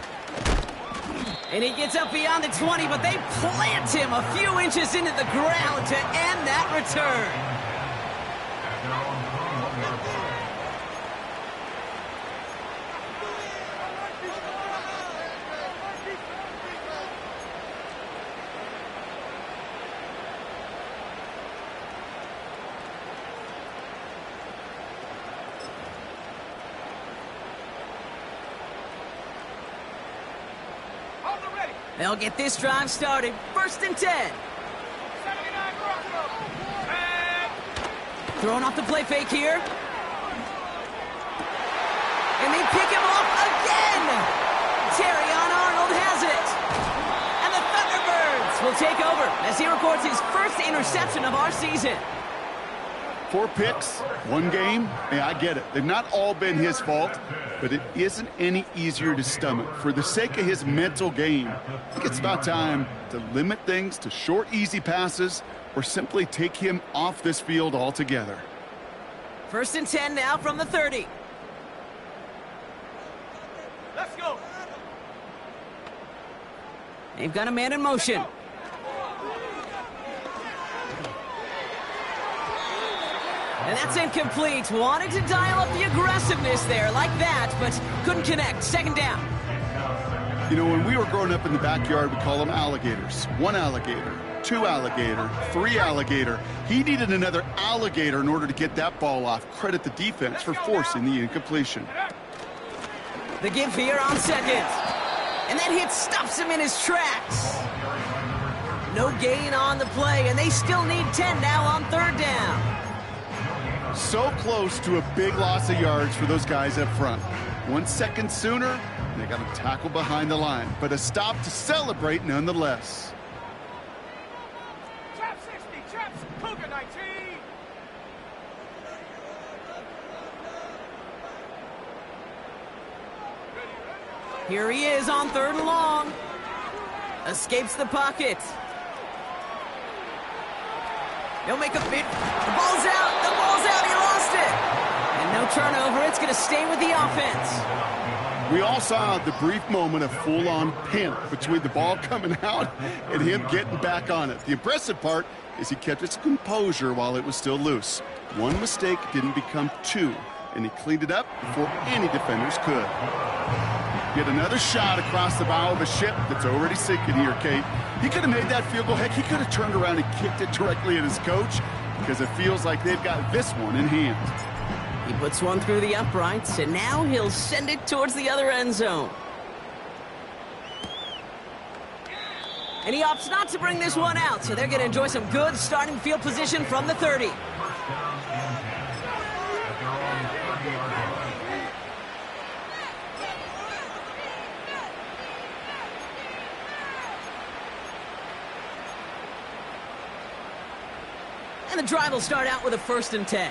And he gets up beyond the 20, but they plant him a few inches into the ground to end that return. They'll get this drive started. 1st and 10. Throwing off the play fake here. And they pick him off again. Terrion Arnold has it. And the Thunderbirds will take over as he records his first interception of our season. 4 picks, 1 game. Yeah, I get it. They've not all been his fault, but it isn't any easier to stomach. For the sake of his mental game, I think it's about time to limit things to short, easy passes or simply take him off this field altogether. 1st and 10 now from the 30. Let's go. They've got a man in motion. And that's incomplete. Wanted to dial up the aggressiveness there like that, but couldn't connect. 2nd down. You know, when we were growing up in the backyard, we call them alligators. 1 alligator, 2 alligator, 3 alligator. He needed another alligator in order to get that ball off. Credit the defense for forcing the incompletion. The give here on 2nd. And that hit stops him in his tracks. No gain on the play, and they still need 10 now on 3rd down. So close to a big loss of yards for those guys up front. 1 second sooner, they got to tackle behind the line. But a stop to celebrate nonetheless. Trap 60, traps, Cougar 19. Here he is on 3rd and long. Escapes the pocket. He'll make a fit. The ball's out. The ball's out. He lost it. And no turnover. It's going to stay with the offense. We all saw the brief moment of full-on panic between the ball coming out and him getting back on it. The impressive part is he kept his composure while it was still loose. 1 mistake didn't become 2, and he cleaned it up before any defenders could. Get another shot across the bow of a ship that's already sinking here, Kate. He could have made that field goal. Heck, he could have turned around and kicked it directly at his coach because it feels like they've got this one in hand. He puts one through the uprights, and now he'll send it towards the other end zone. And he opts not to bring this one out, so they're going to enjoy some good starting field position from the 30. And the drive will start out with a 1st and 10.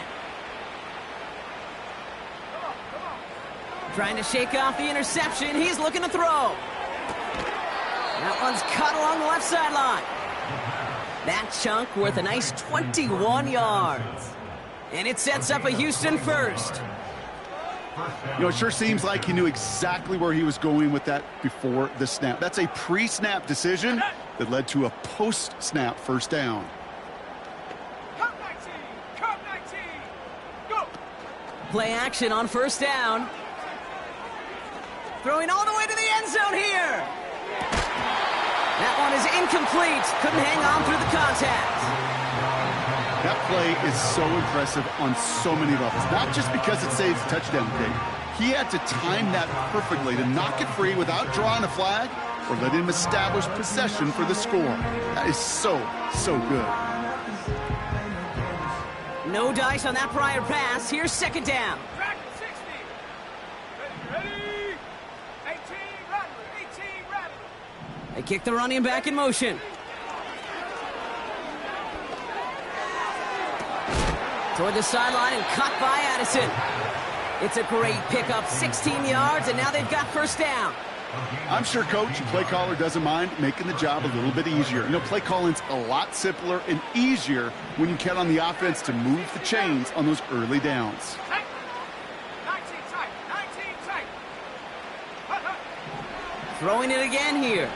Trying to shake off the interception. He's looking to throw. That one's cut along the left sideline. That chunk worth a nice 21 yards. And it sets up a Houston first. You know, it sure seems like he knew exactly where he was going with that before the snap. That's a pre-snap decision that led to a post-snap first down. Come 19! Come 19! Go! Play action on first down. Throwing all the way to the end zone here. That one is incomplete. Couldn't hang on through the contact. That play is so impressive on so many levels. Not just because it saves a touchdown, Kate. He had to time that perfectly to knock it free without drawing a flag or letting him establish possession for the score. That is so good. No dice on that prior pass. Here's second down. Track 60! Ready? 18 Rattler! 18 Rattler! They kick the running back in motion. Toward the sideline and caught by Addison. It's a great pickup, 16 yards, and now they've got first down. I'm sure coach and play caller doesn't mind making the job a little bit easier. You know, play calling's a lot simpler and easier when you count on the offense to move the chains on those early downs. Tight! 19 tight! 19 tight! Hut, hut. Throwing it again here.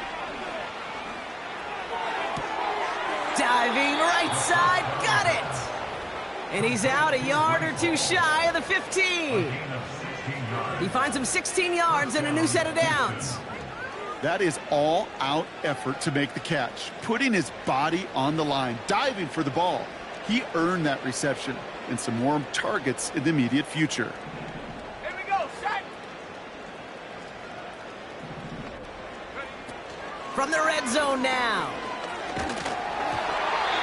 Diving right side, got it! And he's out a yard or two shy of the 15. He finds him 16 yards and a new set of downs. That is all-out effort to make the catch, putting his body on the line, diving for the ball. He earned that reception and some more targets in the immediate future. Here we go, set! From the red zone now.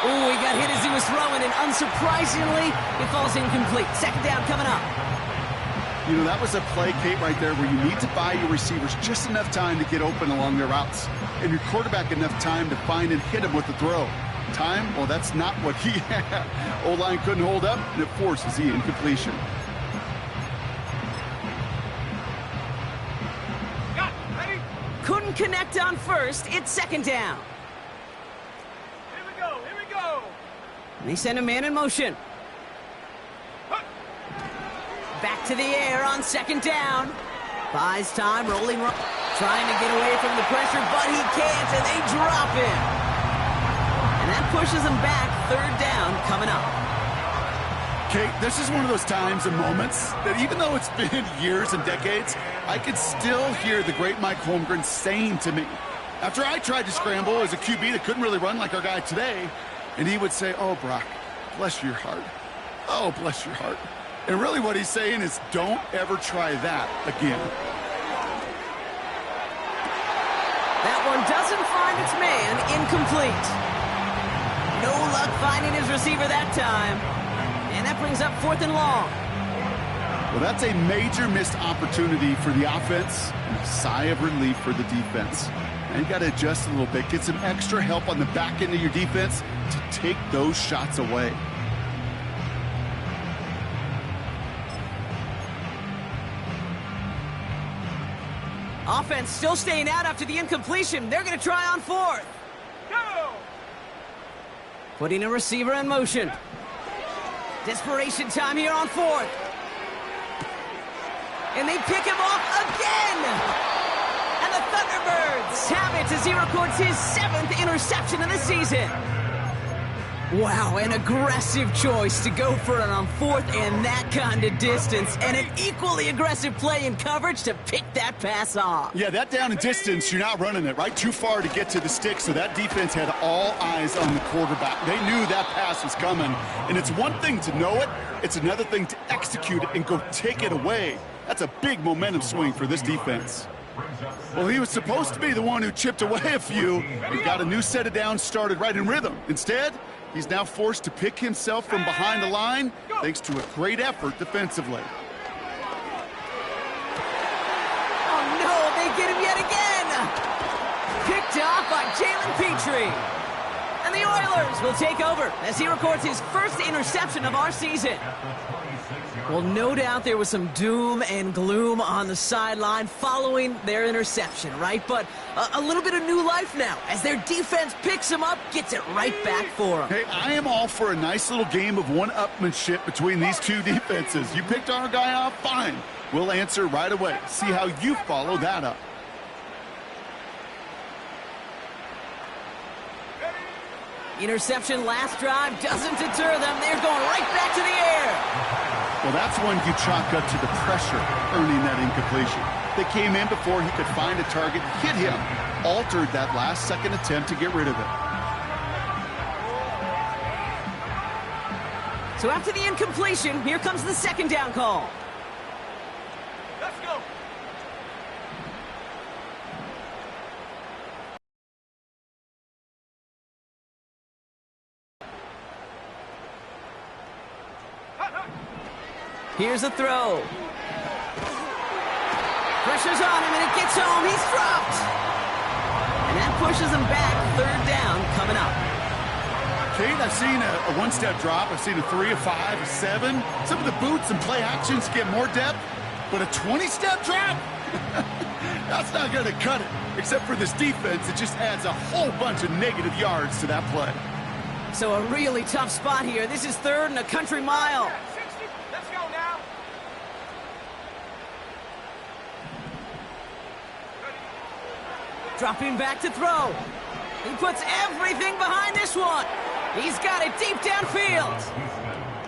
Ooh, he got hit as he was throwing, and unsurprisingly, it falls incomplete. Second down coming up. You know, that was a play, Kate, right there where you need to buy your receivers just enough time to get open along their routes, and your quarterback enough time to find and hit him with the throw. Time? Well, that's not what he had. O-line couldn't hold up, and it forces the incompletion. Got it. Ready? Couldn't connect on first. It's second down. Here we go, here we go! And they send a man in motion. Hut. Back to the air on second down. Buys time, rolling, trying to get away from the pressure, but he can't, and they drop him. And that pushes him back. Third down coming up. Kate, this is one of those times and moments that even though it's been years and decades, I could still hear the great Mike Holmgren saying to me, after I tried to scramble as a QB that couldn't really run like our guy today, and he would say, "Oh, Brock, bless your heart. Oh, bless your heart." And really what he's saying is, don't ever try that again. That one doesn't find its man. Incomplete. No luck finding his receiver that time. And that brings up fourth and long. Well, that's a major missed opportunity for the offense and a sigh of relief for the defense. Now you got to adjust a little bit, get some extra help on the back end of your defense to take those shots away. Offense still staying out after the incompletion. They're going to try on fourth. Go! Putting a receiver in motion. Desperation time here on fourth. And they pick him off again. And the Thunderbirds have it as he records his 7th interception of the season. Wow, an aggressive choice to go for it on fourth and that kind of distance. And an equally aggressive play in coverage to pick that pass off. Yeah, that down and distance, you're not running it, right? Too far to get to the stick, so that defense had all eyes on the quarterback. They knew that pass was coming. And it's one thing to know it, it's another thing to execute it and go take it away. That's a big momentum swing for this defense. Well, he was supposed to be the one who chipped away a few and got a new set of downs started right in rhythm. Instead, he's now forced to pick himself from behind the line thanks to a great effort defensively. Oh, no, they get him yet again. Picked off by Jalen Petrie. And the Oilers will take over as he records his first interception of our season. At the 26-yard Well, no doubt there was some doom and gloom on the sideline following their interception, right? But a little bit of new life now as their defense picks them up, gets it right back for them. Hey, I am all for a nice little game of one-upmanship between these two defenses. You picked our guy off, fine. We'll answer right away. See how you follow that up. Interception last drive doesn't deter them. They're going right back to the air. Well, that's one you chalk up to the pressure earning that incompletion. They came in before he could find a target, hit him, altered that last-second attempt to get rid of it. So after the incompletion, here comes the second down call. Let's go. Here's a throw. Pressure's on him, and it gets home. He's dropped. And that pushes him back. Third down coming up. Kate, I've seen a one-step drop. I've seen a 3, a 5, a 7. Some of the boots and play actions get more depth, but a 20-step drop? That's not going to cut it. Except for this defense, it just adds a whole bunch of negative yards to that play. So a really tough spot here. This is third and a country mile. 60. Let's go now. Dropping back to throw. He puts everything behind this one. He's got it deep downfield.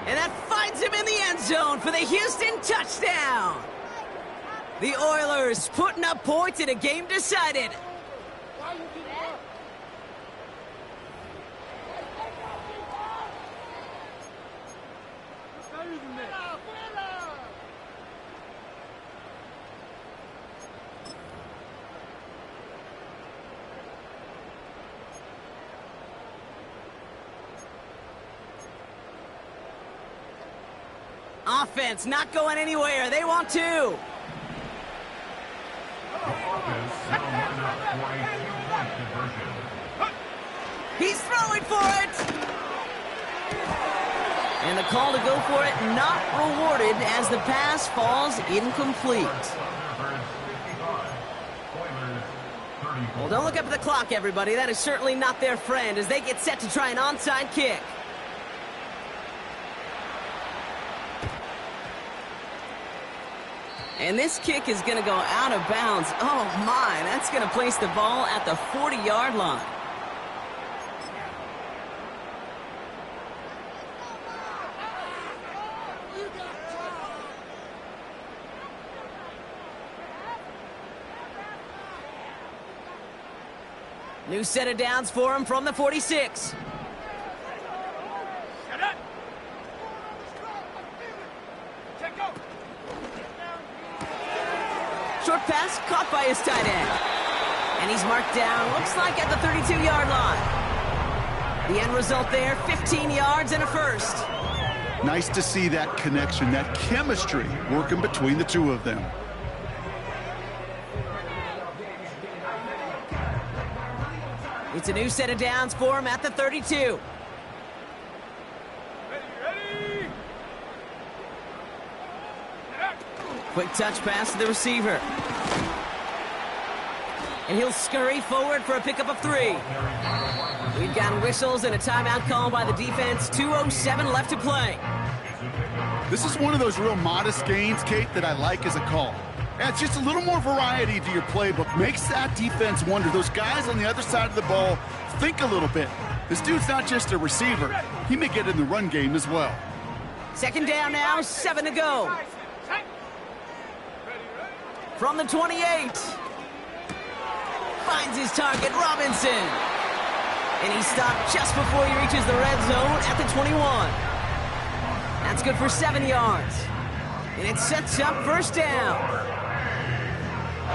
And that finds him in the end zone for the Houston touchdown. The Oilers putting up points in a game decided. Offense not going anywhere. They want to. The offense now line up for a two-point conversion. He's throwing for it. And the call to go for it not rewarded as the pass falls incomplete. Well, don't look up at the clock, everybody. That is certainly not their friend as they get set to try an onside kick. And this kick is going to go out of bounds. Oh, my. That's going to place the ball at the 40-yard line. New set of downs for him from the 46. Short pass caught by his tight end. And he's marked down, looks like at the 32-yard line. The end result there, 15 yards and a first. Nice to see that connection, that chemistry working between the two of them. It's a new set of downs for him at the 32. Ready. Quick touch pass to the receiver. And he'll scurry forward for a pickup of 3. We've got whistles and a timeout call by the defense. 2:07 left to play. This is one of those real modest gains, Kate, that I like as a call. Adds just a little more variety to your playbook. Makes that defense wonder. Those guys on the other side of the ball think a little bit. This dude's not just a receiver. He may get in the run game as well. Second down now, 7 to go. From the 28. Finds his target, Robinson. And he stopped just before he reaches the red zone at the 21. That's good for 7 yards. And it sets up first down. On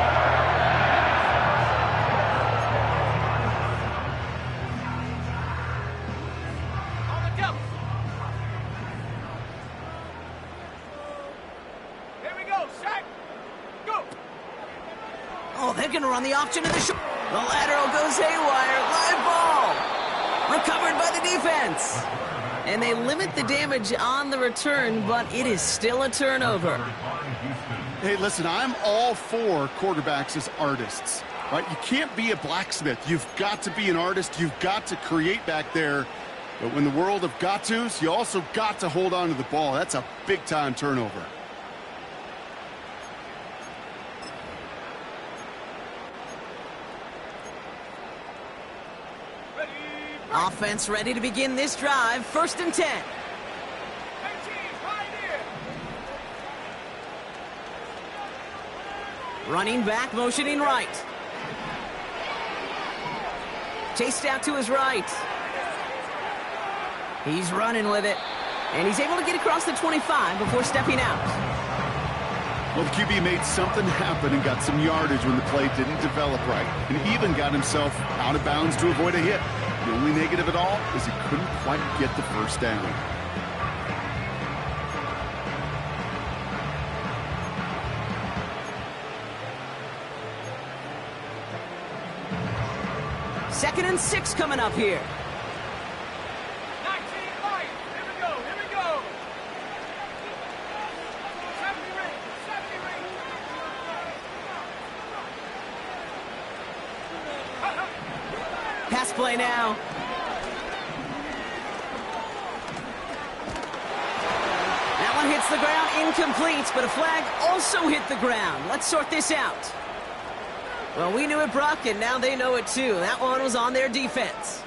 the double. Here we go, sack. Go. Oh, they're going to run the option to the short. The lateral goes haywire. Live ball. Recovered by the defense. And they limit the damage on the return, but it is still a turnover. Hey, listen, I'm all for quarterbacks as artists, right? You can't be a blacksmith. You've got to be an artist. You've got to create back there. But when the world of got-tos, you also got to hold on to the ball. That's a big-time turnover. Offense ready to begin this drive. 1st and 10. Running back, motioning right. Chased out to his right. He's running with it. And he's able to get across the 25 before stepping out. Well, the QB made something happen and got some yardage when the play didn't develop right. And even got himself out of bounds to avoid a hit. The only negative at all is he couldn't quite get the first down. Second and 6 coming up here. 19 right. Here we go. Here we go. 70 ring. 70 ring. Pass play now. That one hits the ground, incomplete, but a flag also hit the ground. Let's sort this out. Well, we knew it, Brock, and now they know it too. That one was on their defense.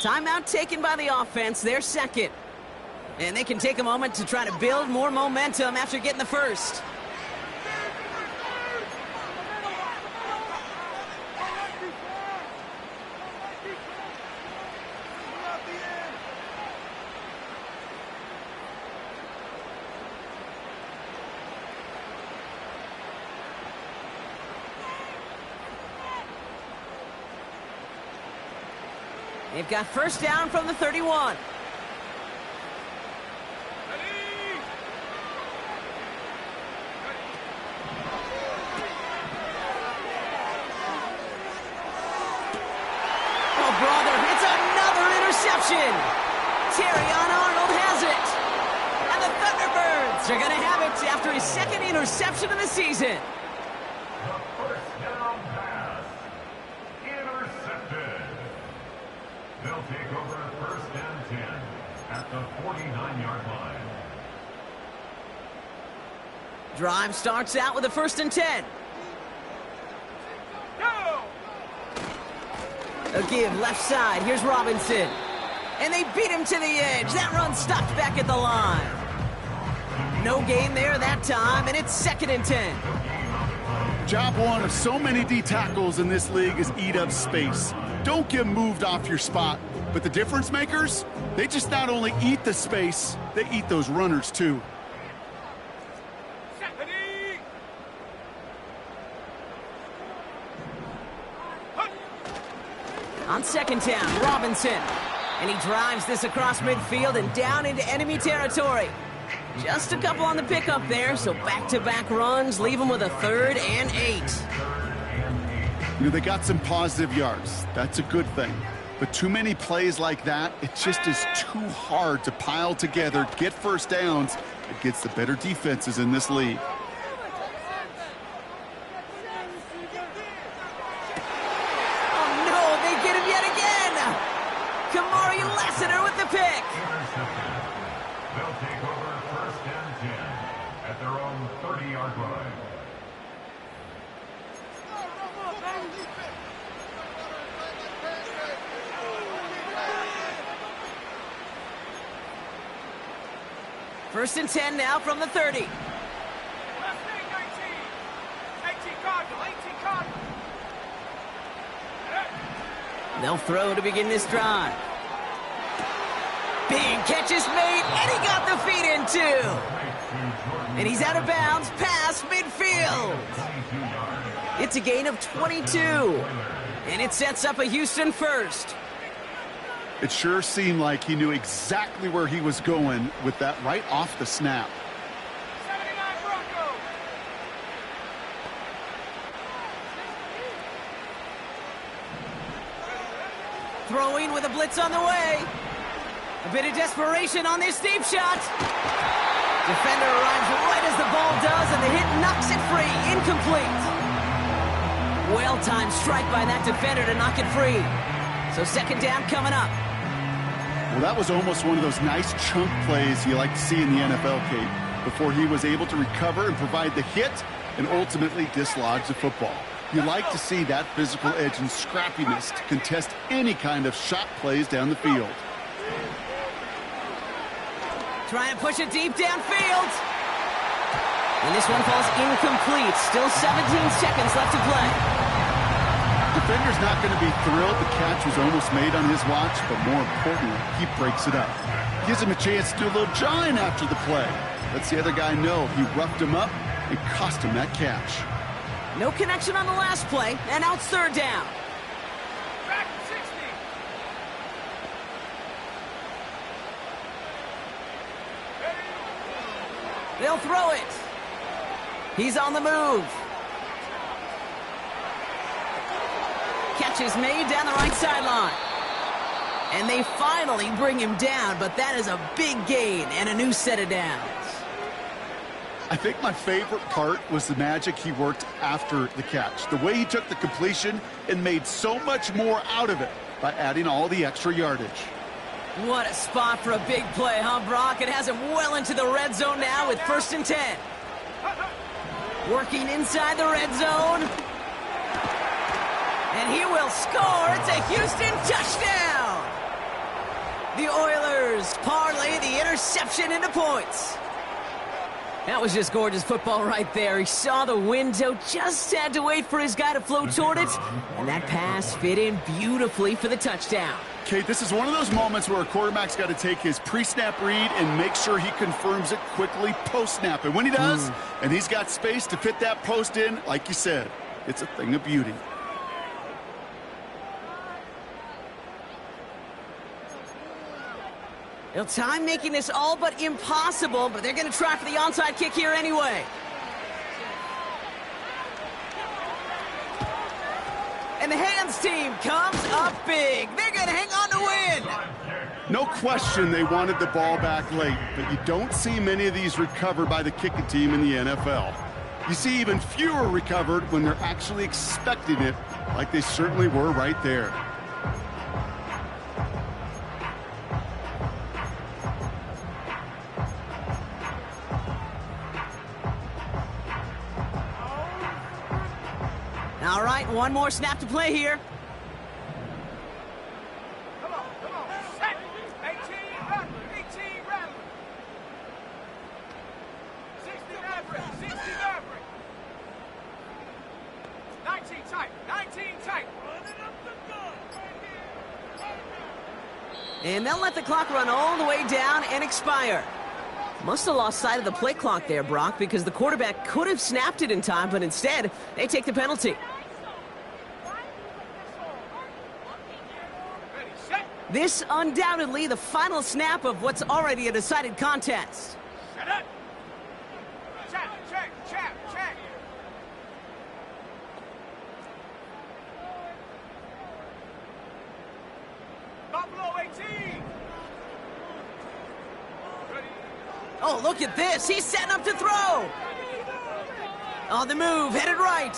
Timeout taken by the offense, their second. And they can take a moment to try to build more momentum after getting the first. They've got first down from the 31. Oh, brother, it's another interception. Terrion Arnold has it. And the Thunderbirds are going to have it after his second interception of the season. The first down pass. Intercepted. They'll take over 1st and 10 at the 49-yard line. Drive starts out with a 1st and 10. Go! A give left side. Here's Robinson. And they beat him to the edge. That run stopped back at the line. No gain there that time, and it's 2nd and 10. Job one of so many D tackles in this league is eat up space. Don't get moved off your spot. But the difference makers, they just not only eat the space, they eat those runners too. On 2nd down, Robinson. And he drives this across midfield and down into enemy territory. Just a couple on the pickup there, so back-to-back runs leave him with a 3rd and 8. You know, they got some positive yards. That's a good thing. But too many plays like that, it just is too hard to pile together, get first downs against the better defenses in this league. Oh, no, they get him yet again. Kamari Lassiter with the pick. Intercepted. They'll take over 1st and 10 at their own 30-yard line. First and 10 now from the 30. Left wing, 19. 18 Cardinal, 18 Cardinal. They'll throw to begin this drive. Big catch is made, and he got the feet in too. And he's out of bounds past midfield. It's a gain of 22, and it sets up a Houston first. It sure seemed like he knew exactly where he was going with that right off the snap. 79 Broncos. Throwing with a blitz on the way. A bit of desperation on this deep shot. Defender arrives right as the ball does, and the hit knocks it free. Incomplete. Well-timed strike by that defender to knock it free. So second down coming up. Well, that was almost one of those nice chunk plays you like to see in the NFL, Kate, before he was able to recover and provide the hit and ultimately dislodge the football. You like to see that physical edge and scrappiness to contest any kind of shot plays down the field. Trying to push it deep downfield. And this one falls incomplete. Still 17 seconds left to play. Defender's not going to be thrilled the catch was almost made on his watch, but more importantly, he breaks it up. Gives him a chance to do a little jawing after the play. Lets the other guy know he roughed him up and cost him that catch. No connection on the last play, and now it's third down. Back to 60. They'll throw it. He's on the move. Catch is made down the right sideline. And they finally bring him down, but that is a big gain and a new set of downs. I think my favorite part was the magic he worked after the catch. The way he took the completion and made so much more out of it by adding all the extra yardage. What a spot for a big play, huh, Brock? It has him well into the red zone now with 1st and 10. Working inside the red zone. And he will score. It's a Houston touchdown. The Oilers parlay the interception into points. That was just gorgeous football right there. He saw the window, just had to wait for his guy to float toward it, and that pass fit in beautifully for the touchdown. Kate, this is one of those moments where a quarterback's got to take his pre-snap read and make sure he confirms it quickly post-snap. And when he does, and he's got space to fit that post in, like you said, it's a thing of beauty. Well, time making this all but impossible, but they're going to try for the onside kick here anyway. And the hands team comes up big. They're going to hang on to win. No question they wanted the ball back late, but you don't see many of these recovered by the kicking team in the NFL. You see even fewer recovered when they're actually expecting it, like they certainly were right there. All right, one more snap to play here. Come on. Set. 18 Rattler. 18 Rattler. 60 Maverick. 60 Maverick. 19 tight. 19 tight. Running up the gun. And they'll let the clock run all the way down and expire. Must have lost sight of the play clock there, Brock, because the quarterback could have snapped it in time, but instead, they take the penalty. Ready, set. This undoubtedly the final snap of what's already a decided contest. Set up. Check. Buffalo 18. Ready. Oh, look at this. He's setting up to throw. On the move, headed right.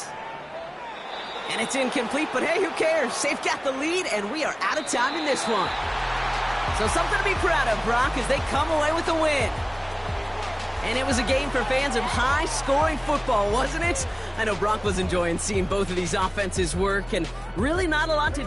And it's incomplete, but hey, who cares? They've got the lead, and we are out of time in this one. So something to be proud of, Brock, as they come away with the win. And it was a game for fans of high-scoring football, wasn't it? I know Brock was enjoying seeing both of these offenses work, and really not a lot to